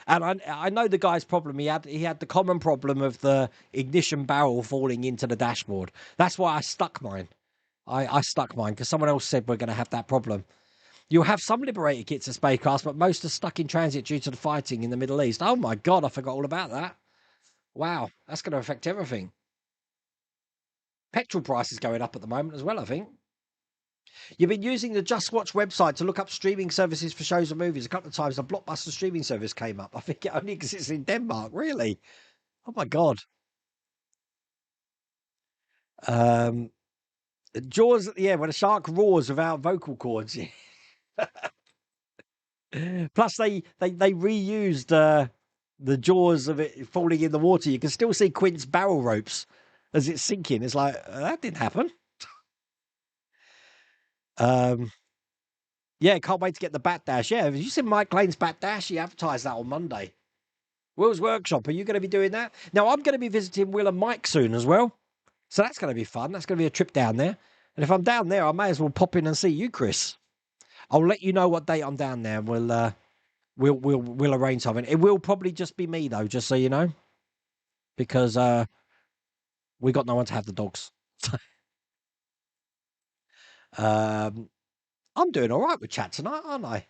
[SPEAKER 2] And I know the guy's problem. He had the common problem of the ignition barrel falling into the dashboard. That's why I stuck mine. I stuck mine because someone else said we're going to have that problem. You'll have some Liberator kits at Spacecast, but most are stuck in transit due to the fighting in the Middle East. Oh my God, I forgot all about that. Wow, that's going to affect everything. Petrol prices going up at the moment as well, I think. You've been using the Just Watch website to look up streaming services for shows and movies. A couple of times the Blockbuster streaming service came up. I think it only exists in Denmark, really. Oh my God. Um, Jaws, yeah, when a shark roars without vocal cords. Plus, they reused the jaws of it falling in the water. You can still see Quint's barrel ropes as it's sinking. It's like that didn't happen. Um, yeah, can't wait to get the Bat Dash. Yeah, have you seen Mike Lane's Bat Dash? He advertised that on Monday. Will's Workshop. Are you going to be doing that? Now, I'm going to be visiting Will and Mike soon as well, so that's going to be fun. That's going to be a trip down there. And if I'm down there, I may as well pop in and see you, Chris. I'll let you know what date I'm down there, and we'll arrange something. It will probably just be me though, just so you know, because we got no one to have the dogs. I'm doing all right with chat tonight, aren't I?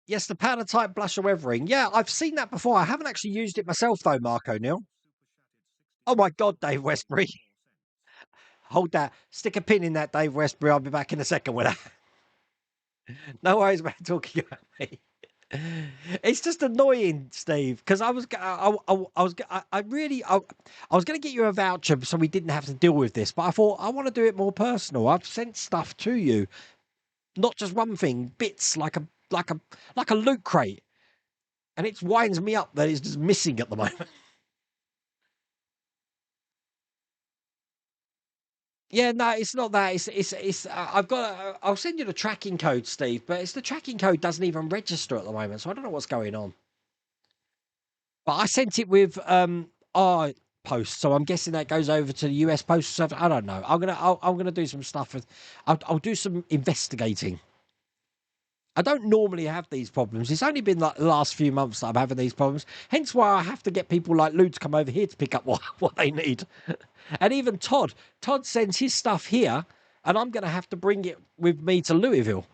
[SPEAKER 2] Yes, the powder type blusher weathering. Yeah, I've seen that before. I haven't actually used it myself though, Mark O'Neill. Oh my God, Dave Westbury. Hold that. Stick a pin in that, Dave Westbury. I'll be back in a second with that. No worries about talking about me. It's just annoying, Steve, because I was going to get you a voucher so we didn't have to deal with this, but I thought I want to do it more personal. I've sent stuff to you, not just one thing, bits like a loot crate, and it winds me up that it's just missing at the moment. Yeah, no, it's not that. It's. I've got. I'll send you the tracking code, Steve, but it's the tracking code doesn't even register at the moment, so I don't know what's going on. But I sent it with our post, so I'm guessing that goes over to the US Postal Service. I don't know. I'm gonna do some stuff with. I'll do some investigating. I don't normally have these problems. It's only been like the last few months that I'm having these problems. Hence why I have to get people like Lou to come over here to pick up what they need. And even Todd. Todd sends his stuff here, and I'm going to have to bring it with me to Louisville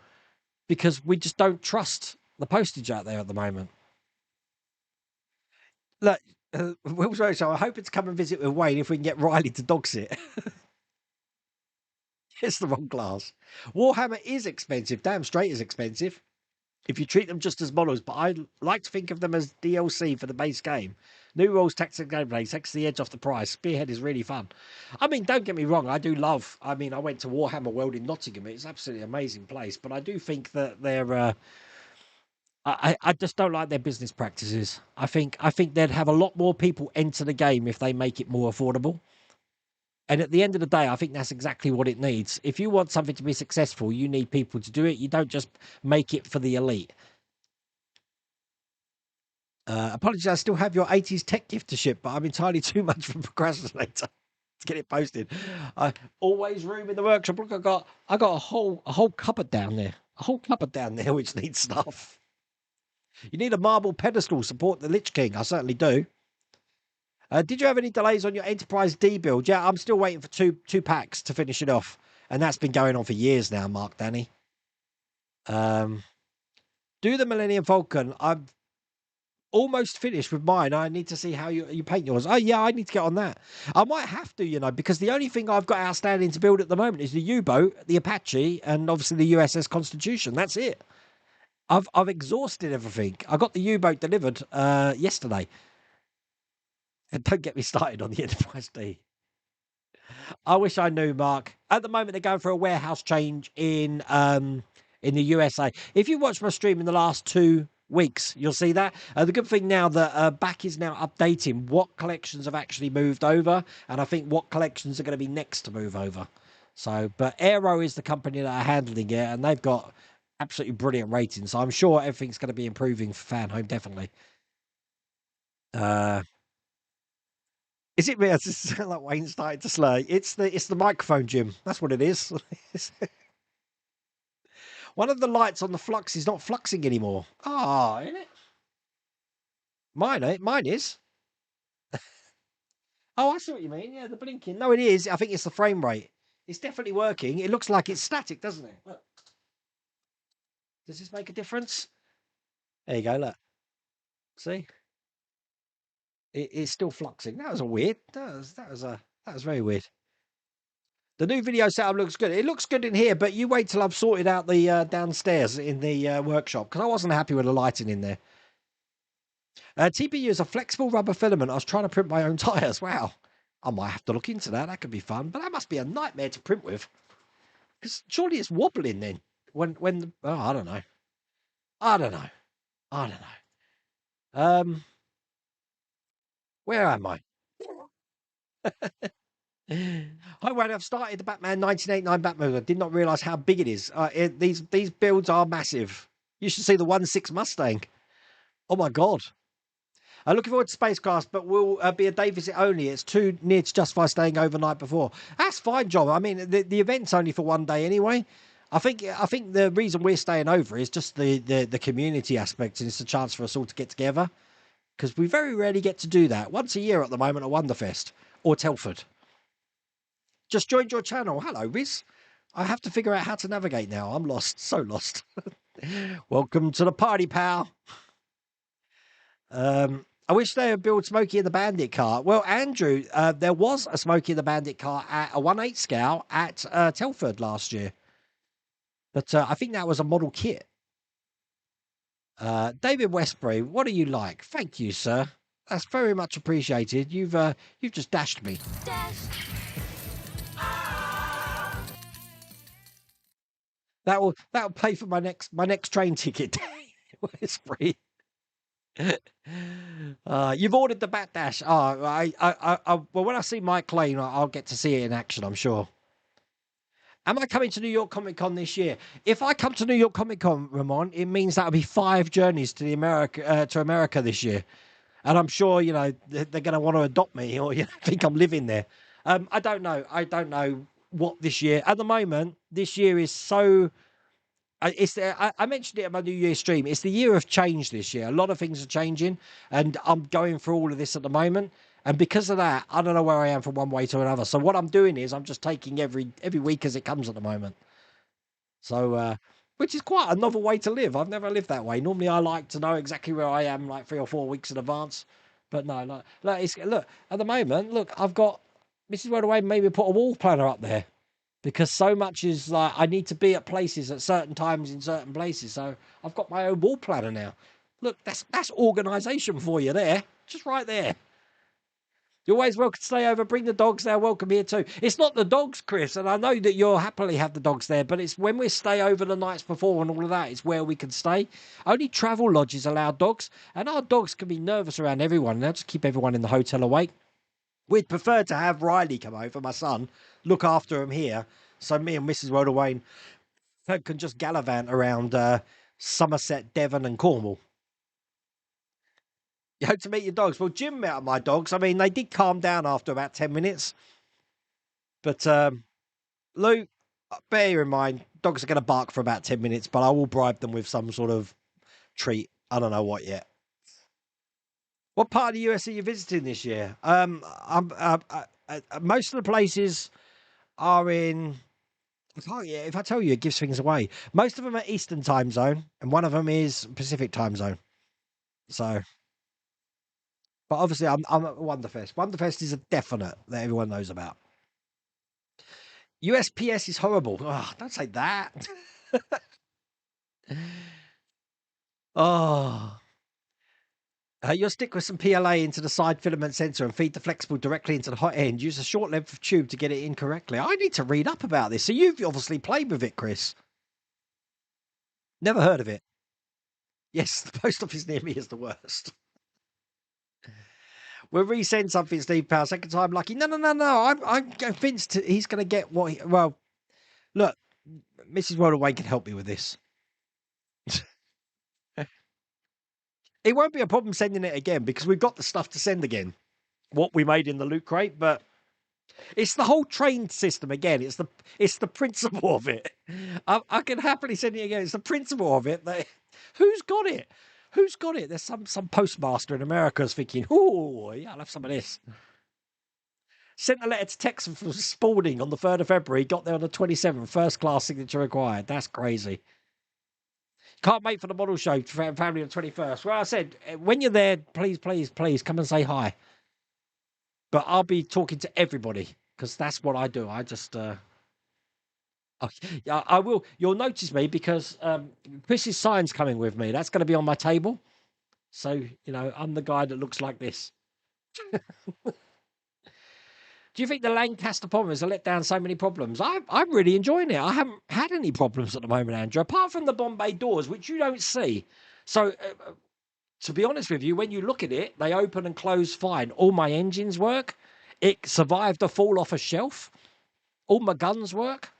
[SPEAKER 2] because we just don't trust the postage out there at the moment. Look, so I hope it's come and visit with Wayne if we can get Riley to dog sit. It's the wrong class. Warhammer is expensive. Damn straight is expensive. If you treat them just as models, but I like to think of them as DLC for the base game. New rules, tactics, gameplay takes the edge off the price. Spearhead is really fun. I mean, don't get me wrong, I do love. I mean, I went to Warhammer World in Nottingham. It's absolutely amazing place, but I do think that they're. I just don't like their business practices. I think they'd have a lot more people enter the game if they make it more affordable. And at the end of the day, I think that's exactly what it needs. If you want something to be successful, you need people to do it. You don't just make it for the elite. Apologies, I still have your 80s tech gift to ship, but I'm entirely too much of a procrastinator to get it posted. Always room in the workshop. Look, I got a whole cupboard down there. A whole cupboard down there which needs stuff. You need a marble pedestal support the Lich King. I certainly do. Did you have any delays on your Enterprise D build? Yeah, I'm still waiting for two packs to finish it off. And that's been going on for years now, Mark Danny. Do the Millennium Falcon. I'm almost finished with mine. I need to see how you paint yours. Oh, yeah, I need to get on that. I might have to, because the only thing I've got outstanding to build at the moment is the U-boat, the Apache, and obviously the USS Constitution. That's it. I've exhausted everything. I got the U-boat delivered yesterday. And don't get me started on the Enterprise D. I wish I knew, Mark. At the moment, they're going for a warehouse change in the USA. If you watch my stream in the last 2 weeks, you'll see that. The good thing now that Back is now updating what collections have actually moved over, and I think what collections are going to be next to move over. So, but Aero is the company that are handling it, and they've got absolutely brilliant ratings. So I'm sure everything's going to be improving for Fan Home, definitely. Is it me? It's just like Wayne started to slur. It's the microphone, Jim. That's what it is. One of the lights on the flux is not fluxing anymore. Ah, isn't it? Mine is. Oh, I see what you mean. Yeah, the blinking. No, it is. I think it's the frame rate. It's definitely working. It looks like it's static, doesn't it? Look. Does this make a difference? There you go. Look. See, it's still fluxing. That was a weird. That was very weird. The new video setup looks good. It looks good in here, but you wait till I've sorted out the downstairs in the workshop because I wasn't happy with the lighting in there. TPU is a flexible rubber filament. I was trying to print my own tyres. Wow. I might have to look into that. That could be fun. But that must be a nightmare to print with. Because surely it's wobbling then. I don't know. I don't know. Where am I? Hi, Wayne. I've started the Batman 1989 Batmobile. I did not realise how big it is. These builds are massive. You should see the 1.6 Mustang. Oh, my God. I'm looking forward to Spacecraft, but will be a day visit only. It's too near to justify staying overnight before. That's fine, John. I mean, the event's only for 1 day anyway. I think the reason we're staying over is just the community aspect, and it's a chance for us all to get together because we very rarely get to do that. Once a year at the moment at Wonderfest or Telford. Just joined your channel. Hello, Riz. I have to figure out how to navigate now. I'm lost. So lost. Welcome to the party, pal. I wish they would build Smokey and the Bandit car. Well, Andrew, there was a Smokey and the Bandit car at a 1/8 scale at Telford last year. But I think that was a model kit. David Westbury, what are you like? Thank you, sir. That's very much appreciated. You've just dashed me. That'll pay for my next train ticket. Westbury. You've ordered the Bat Dash. Well, when I see Mike Lane, I'll get to see it in action, I'm sure. Am I coming to New York Comic Con this year? If I come to New York Comic Con, Ramon, it means that'll be 5 journeys to America this year, and I'm sure they're going to want to adopt me or think I'm living there. I don't know. I don't know what this year. At the moment, this year is so. I mentioned it at my New Year stream. It's the year of change this year. A lot of things are changing, and I'm going through all of this at the moment. And because of that, I don't know where I am from one way to another. So what I'm doing is I'm just taking every week as it comes at the moment. So, which is quite a novel way to live. I've never lived that way. Normally, I like to know exactly where I am like 3 or 4 weeks in advance. But no, look, at the moment, look, I've got Mrs. Wordaway made me put a wall planner up there. Because so much is like I need to be at places at certain times in certain places. So I've got my own wall planner now. Look, that's organisation for you there. Just right there. You're always welcome to stay over. Bring the dogs. They're welcome here too. It's not the dogs, Chris, and I know that you'll happily have the dogs there, but it's when we stay over the nights before and all of that, it's where we can stay. Only travel lodges allow dogs, and our dogs can be nervous around everyone, and they'll just keep everyone in the hotel awake. We'd prefer to have Riley come over, my son, look after him here, so me and Mrs. Wayne can just gallivant around Somerset, Devon, and Cornwall. You hope to meet your dogs. Well, Jim met my dogs. I mean, they did calm down after about 10 minutes. But, Lou, bear in mind, dogs are going to bark for about 10 minutes, but I will bribe them with some sort of treat. I don't know what yet. What part of the US are you visiting this year? Most of the places are in. I can't, yeah, if I tell you, it gives things away. Most of them are Eastern time zone, and one of them is Pacific time zone. So, but obviously, I'm at Wonderfest. Wonderfest is a definite that everyone knows about. USPS is horrible. Oh, don't say that. Oh. You'll stick with some PLA into the side filament sensor and feed the flexible directly into the hot end. Use a short length of tube to get it in correctly. I need to read up about this. So you've obviously played with it, Chris. Never heard of it. Yes, the post office near me is the worst. We'll resend something, Steve Powell. Second time lucky. No, no, no, no. I'm convinced he's going to get what he... Well, look, Mrs. Worldaway can help me with this. It won't be a problem sending it again because we've got the stuff to send again. What we made in the loot crate, but it's the whole train system again. It's the principle of it. I can happily send it again. It's the principle of it. Who's got it? Who's got it? There's some postmaster in America is thinking, oh, yeah, I'll have some of this. Sent a letter to Texan from Spalding on the 3rd of February. Got there on the 27th. First class signature required. That's crazy. Can't wait for the model show for family on the 21st. Well, I said, when you're there, please, please, please come and say hi. But I'll be talking to everybody because that's what I do. I just, I will. You'll notice me because Chris's sign's coming with me. That's going to be on my table. So, you know, I'm the guy that looks like this. Do you think the Lancaster bomber has let down so many problems? I'm really enjoying it. I haven't had any problems at the moment, Andrew, apart from the Bombay doors, which you don't see. So, to be honest with you, when you look at it, they open and close fine. All my engines work. It survived a fall off a shelf. All my guns work.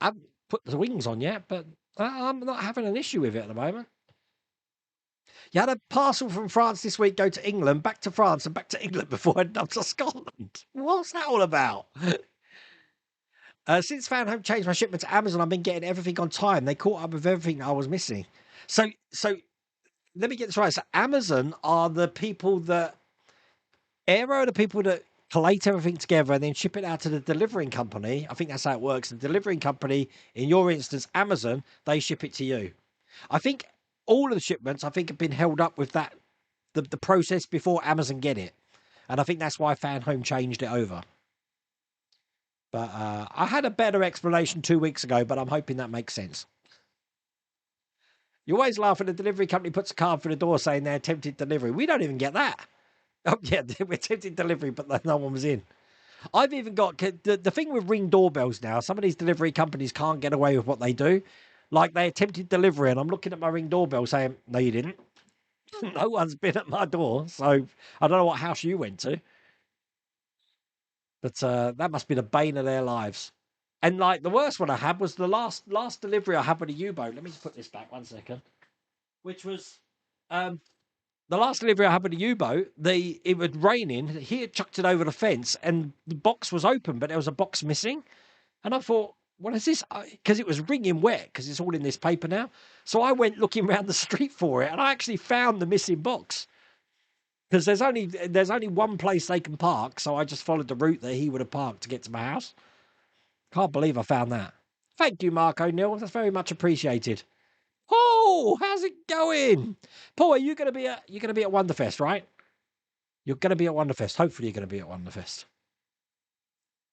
[SPEAKER 2] I haven't put the wings on yet, but I'm not having an issue with it at the moment. You had a parcel from France this week go to England, back to France, and back to England before it up to Scotland. What's that all about? Since Fan Home changed my shipment to Amazon, I've been getting everything on time. They caught up with everything I was missing. So let me get this right. So Amazon are the people that Aero are the people that collate everything together and then ship it out to the delivering company. I think that's how it works. The delivering company, in your instance, Amazon, they ship it to you. I think all of the shipments, I think, have been held up with that the process before Amazon get it. And I think that's why Fan Home changed it over. But I had a better explanation 2 weeks ago, but I'm hoping that makes sense. You always laugh when the delivery company puts a card through the door saying they're attempted delivery. We don't even get that. Oh, yeah, we're attempted delivery, but no one was in. I've even got the thing with Ring doorbells now. Some of these delivery companies can't get away with what they do. Like they attempted delivery, and I'm looking at my Ring doorbell saying, no, you didn't. No one's been at my door. So I don't know what house you went to. But that must be the bane of their lives. And like the worst one I had was the last delivery I had with a U-boat. Let me just put this back 1 second. Which was the last delivery I had with a U-boat. It was raining. He had chucked it over the fence, and the box was open, but there was a box missing. And I thought, what is this? Because it was wringing wet, because it's all in this paper now. So I went looking around the street for it, and I actually found the missing box. Because there's only one place they can park, so I just followed the route that he would have parked to get to my house. Can't believe I found that. Thank you, Mark O'Neill. That's very much appreciated. Oh, how's it going? Paul, you're gonna be at Wonderfest, right? You're gonna be at Wonderfest. Hopefully you're gonna be at Wonderfest.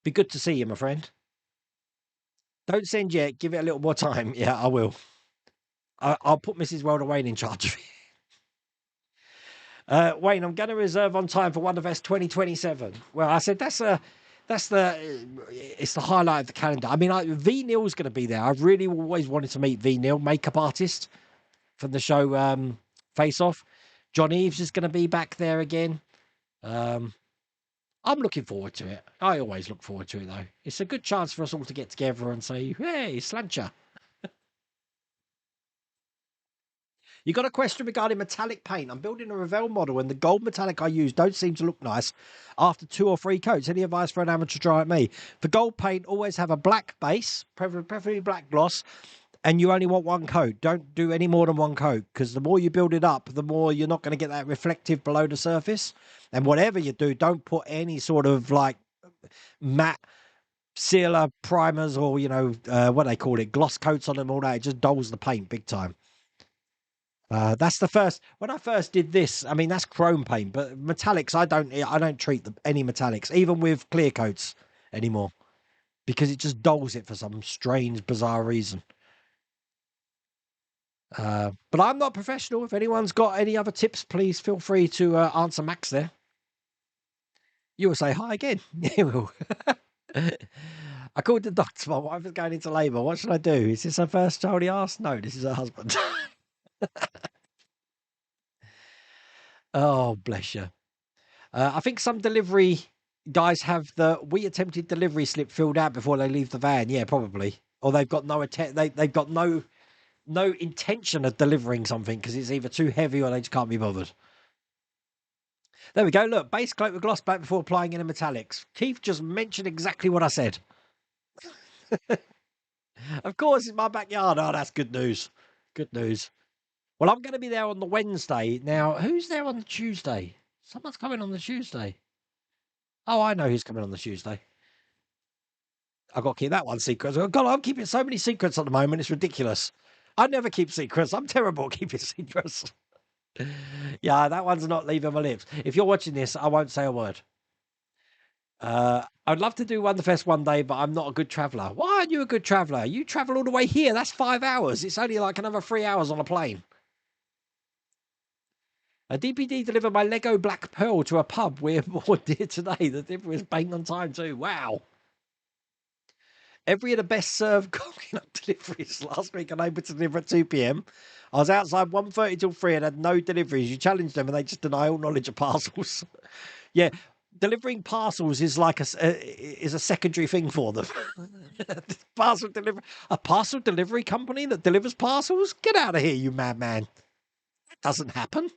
[SPEAKER 2] Be good to see you, my friend. Don't send yet, give it a little more time. Yeah, I will. I'll put Mrs. Wayne in charge of it. Wayne, I'm going to reserve on time for Wonderfest 2027. Well, I said it's the highlight of the calendar. I mean, V Neil's going to be there. I've really always wanted to meet V Neil, makeup artist from the show Face Off. John Eves is going to be back there again. I'm looking forward to it. I always look forward to it, though. It's a good chance for us all to get together and say, hey, Slancher. You got a question regarding metallic paint? I'm building a Revell model, and the gold metallic I use don't seem to look nice after 2 or 3 coats. Any advice for an amateur try at me? For gold paint, always have a black base, preferably black gloss, and you only want one coat. Don't do any more than one coat, because the more you build it up, the more you're not going to get that reflective below the surface. And whatever you do, don't put any sort of like matte sealer primers or, you know, what they call it, gloss coats on them, all that. It just dulls the paint big time. That's the first. When I first did this, I mean, that's chrome paint, but metallics, I don't treat any metallics, even with clear coats anymore, because it just dulls it for some strange, bizarre reason. But I'm not professional. If anyone's got any other tips, please feel free to answer Max there. You will say hi again. You will. I called the doctor. My wife is going into labour. What should I do? Is this her first child? He asked. No, this is her husband. Oh, bless you. I think some delivery guys have the "we attempted delivery" slip filled out before they leave the van. Yeah, probably. Or they've got they've got no intention of delivering something because it's either too heavy or they just can't be bothered. There we go. Look, base coat with gloss back before applying in the metallics. Keith just mentioned exactly what I said. Of course, it's my backyard. Oh, that's good news. Good news. Well, I'm going to be there on the Wednesday. Now, who's there on the Tuesday? Someone's coming on the Tuesday. Oh, I know who's coming on the Tuesday. I've got to keep that one secret. God, I'm keeping so many secrets at the moment. It's ridiculous. I never keep secrets. I'm terrible at keeping secrets. Yeah, that one's not leaving my lips. If you're watching this, I won't say a word. I'd love to do Wonderfest one day, but I'm not a good traveller. Why aren't you a good traveller? You travel all the way here. That's 5 hours. It's only like another 3 hours on a plane. A DPD delivered my Lego Black Pearl to a pub we're more dear today. The delivery was bang on time too. Wow. Every of the best served cooking up deliveries last week and able to deliver at 2 p.m. I was outside 1:30 till 3 and had no deliveries. You challenge them and they just deny all knowledge of parcels. Yeah, delivering parcels is like a secondary thing for them. A parcel delivery company that delivers parcels? Get out of here, you madman. That doesn't happen.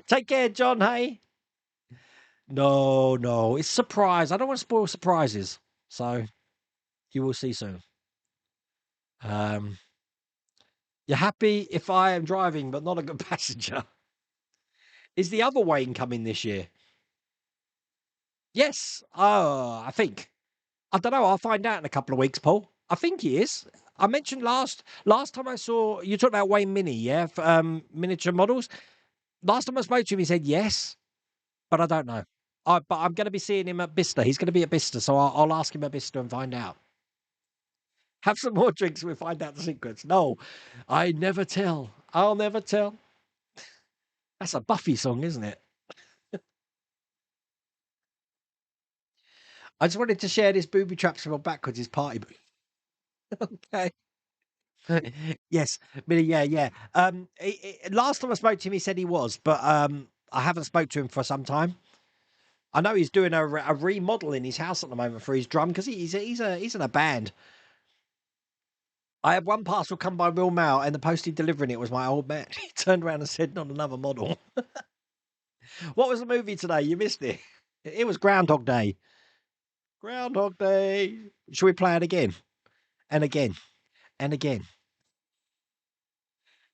[SPEAKER 2] Take care, John. Hey. No, it's surprise. I don't want to spoil surprises. So you will see soon. You're happy if I am driving, but not a good passenger. Is the other Wayne coming this year? Yes. I think. I don't know. I'll find out in a couple of weeks, Paul. I think he is. I mentioned last time I saw you talked about Wayne Mini, yeah, for, miniature models. Last time I spoke to him, he said yes, but I don't know. But I'm going to be seeing him at Bicester. He's going to be at Bicester, so I'll ask him at Bicester and find out. Have some more drinks and we'll find out the secrets. No, I never tell. I'll never tell. That's a Buffy song, isn't it? I just wanted to share this booby trap from backwards his party booth. Okay. Yes, Billy, yeah. Last time I spoke to him, he said he was, but I haven't spoke to him for some time. I know he's doing a remodel in his house at the moment for his drum because he's in a band. I had one parcel come by Real Mail, and the postie delivering it was my old man. He turned around and said, "Not another model." What was the movie today? You missed it. It was Groundhog Day. Groundhog Day. Should we play it again? And again. And again.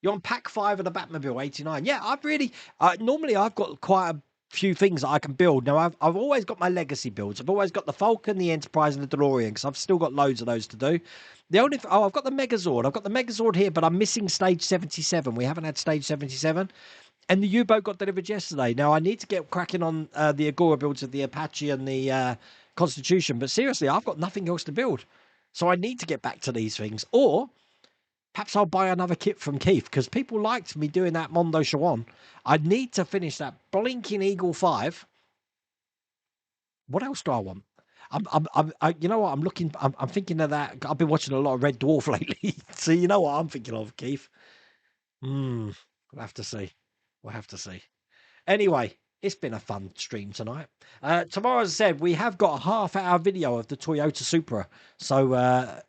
[SPEAKER 2] You're on pack 5 of the Batmobile 89. Yeah, I've really... normally, I've got quite a few things that I can build. Now, I've always got my legacy builds. I've always got the Falcon, the Enterprise, and the DeLorean, because I've still got loads of those to do. I've got the Megazord. I've got the Megazord here, but I'm missing Stage 77. We haven't had Stage 77. And the U-boat got delivered yesterday. Now, I need to get cracking on the Agora builds of the Apache and the Constitution. But seriously, I've got nothing else to build. So I need to get back to these things. Or perhaps I'll buy another kit from Keith, because people liked me doing that Mondo Shawan. I need to finish that blinking Eagle 5. What else do I want? You know what? I'm thinking of that. I've been watching a lot of Red Dwarf lately. So you know what I'm thinking of, Keith? We'll have to see. We'll have to see. Anyway, it's been a fun stream tonight. Tomorrow, as I said, we have got a half-hour video of the Toyota Supra. So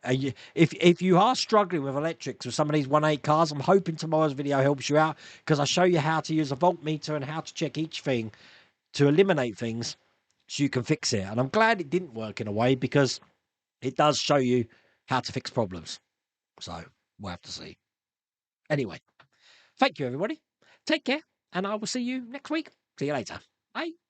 [SPEAKER 2] if you are struggling with electrics with some of these 1.8 cars, I'm hoping tomorrow's video helps you out, because I show you how to use a voltmeter and how to check each thing to eliminate things so you can fix it. And I'm glad it didn't work in a way, because it does show you how to fix problems. So we'll have to see. Anyway, thank you, everybody. Take care, and I will see you next week. See you later. Bye.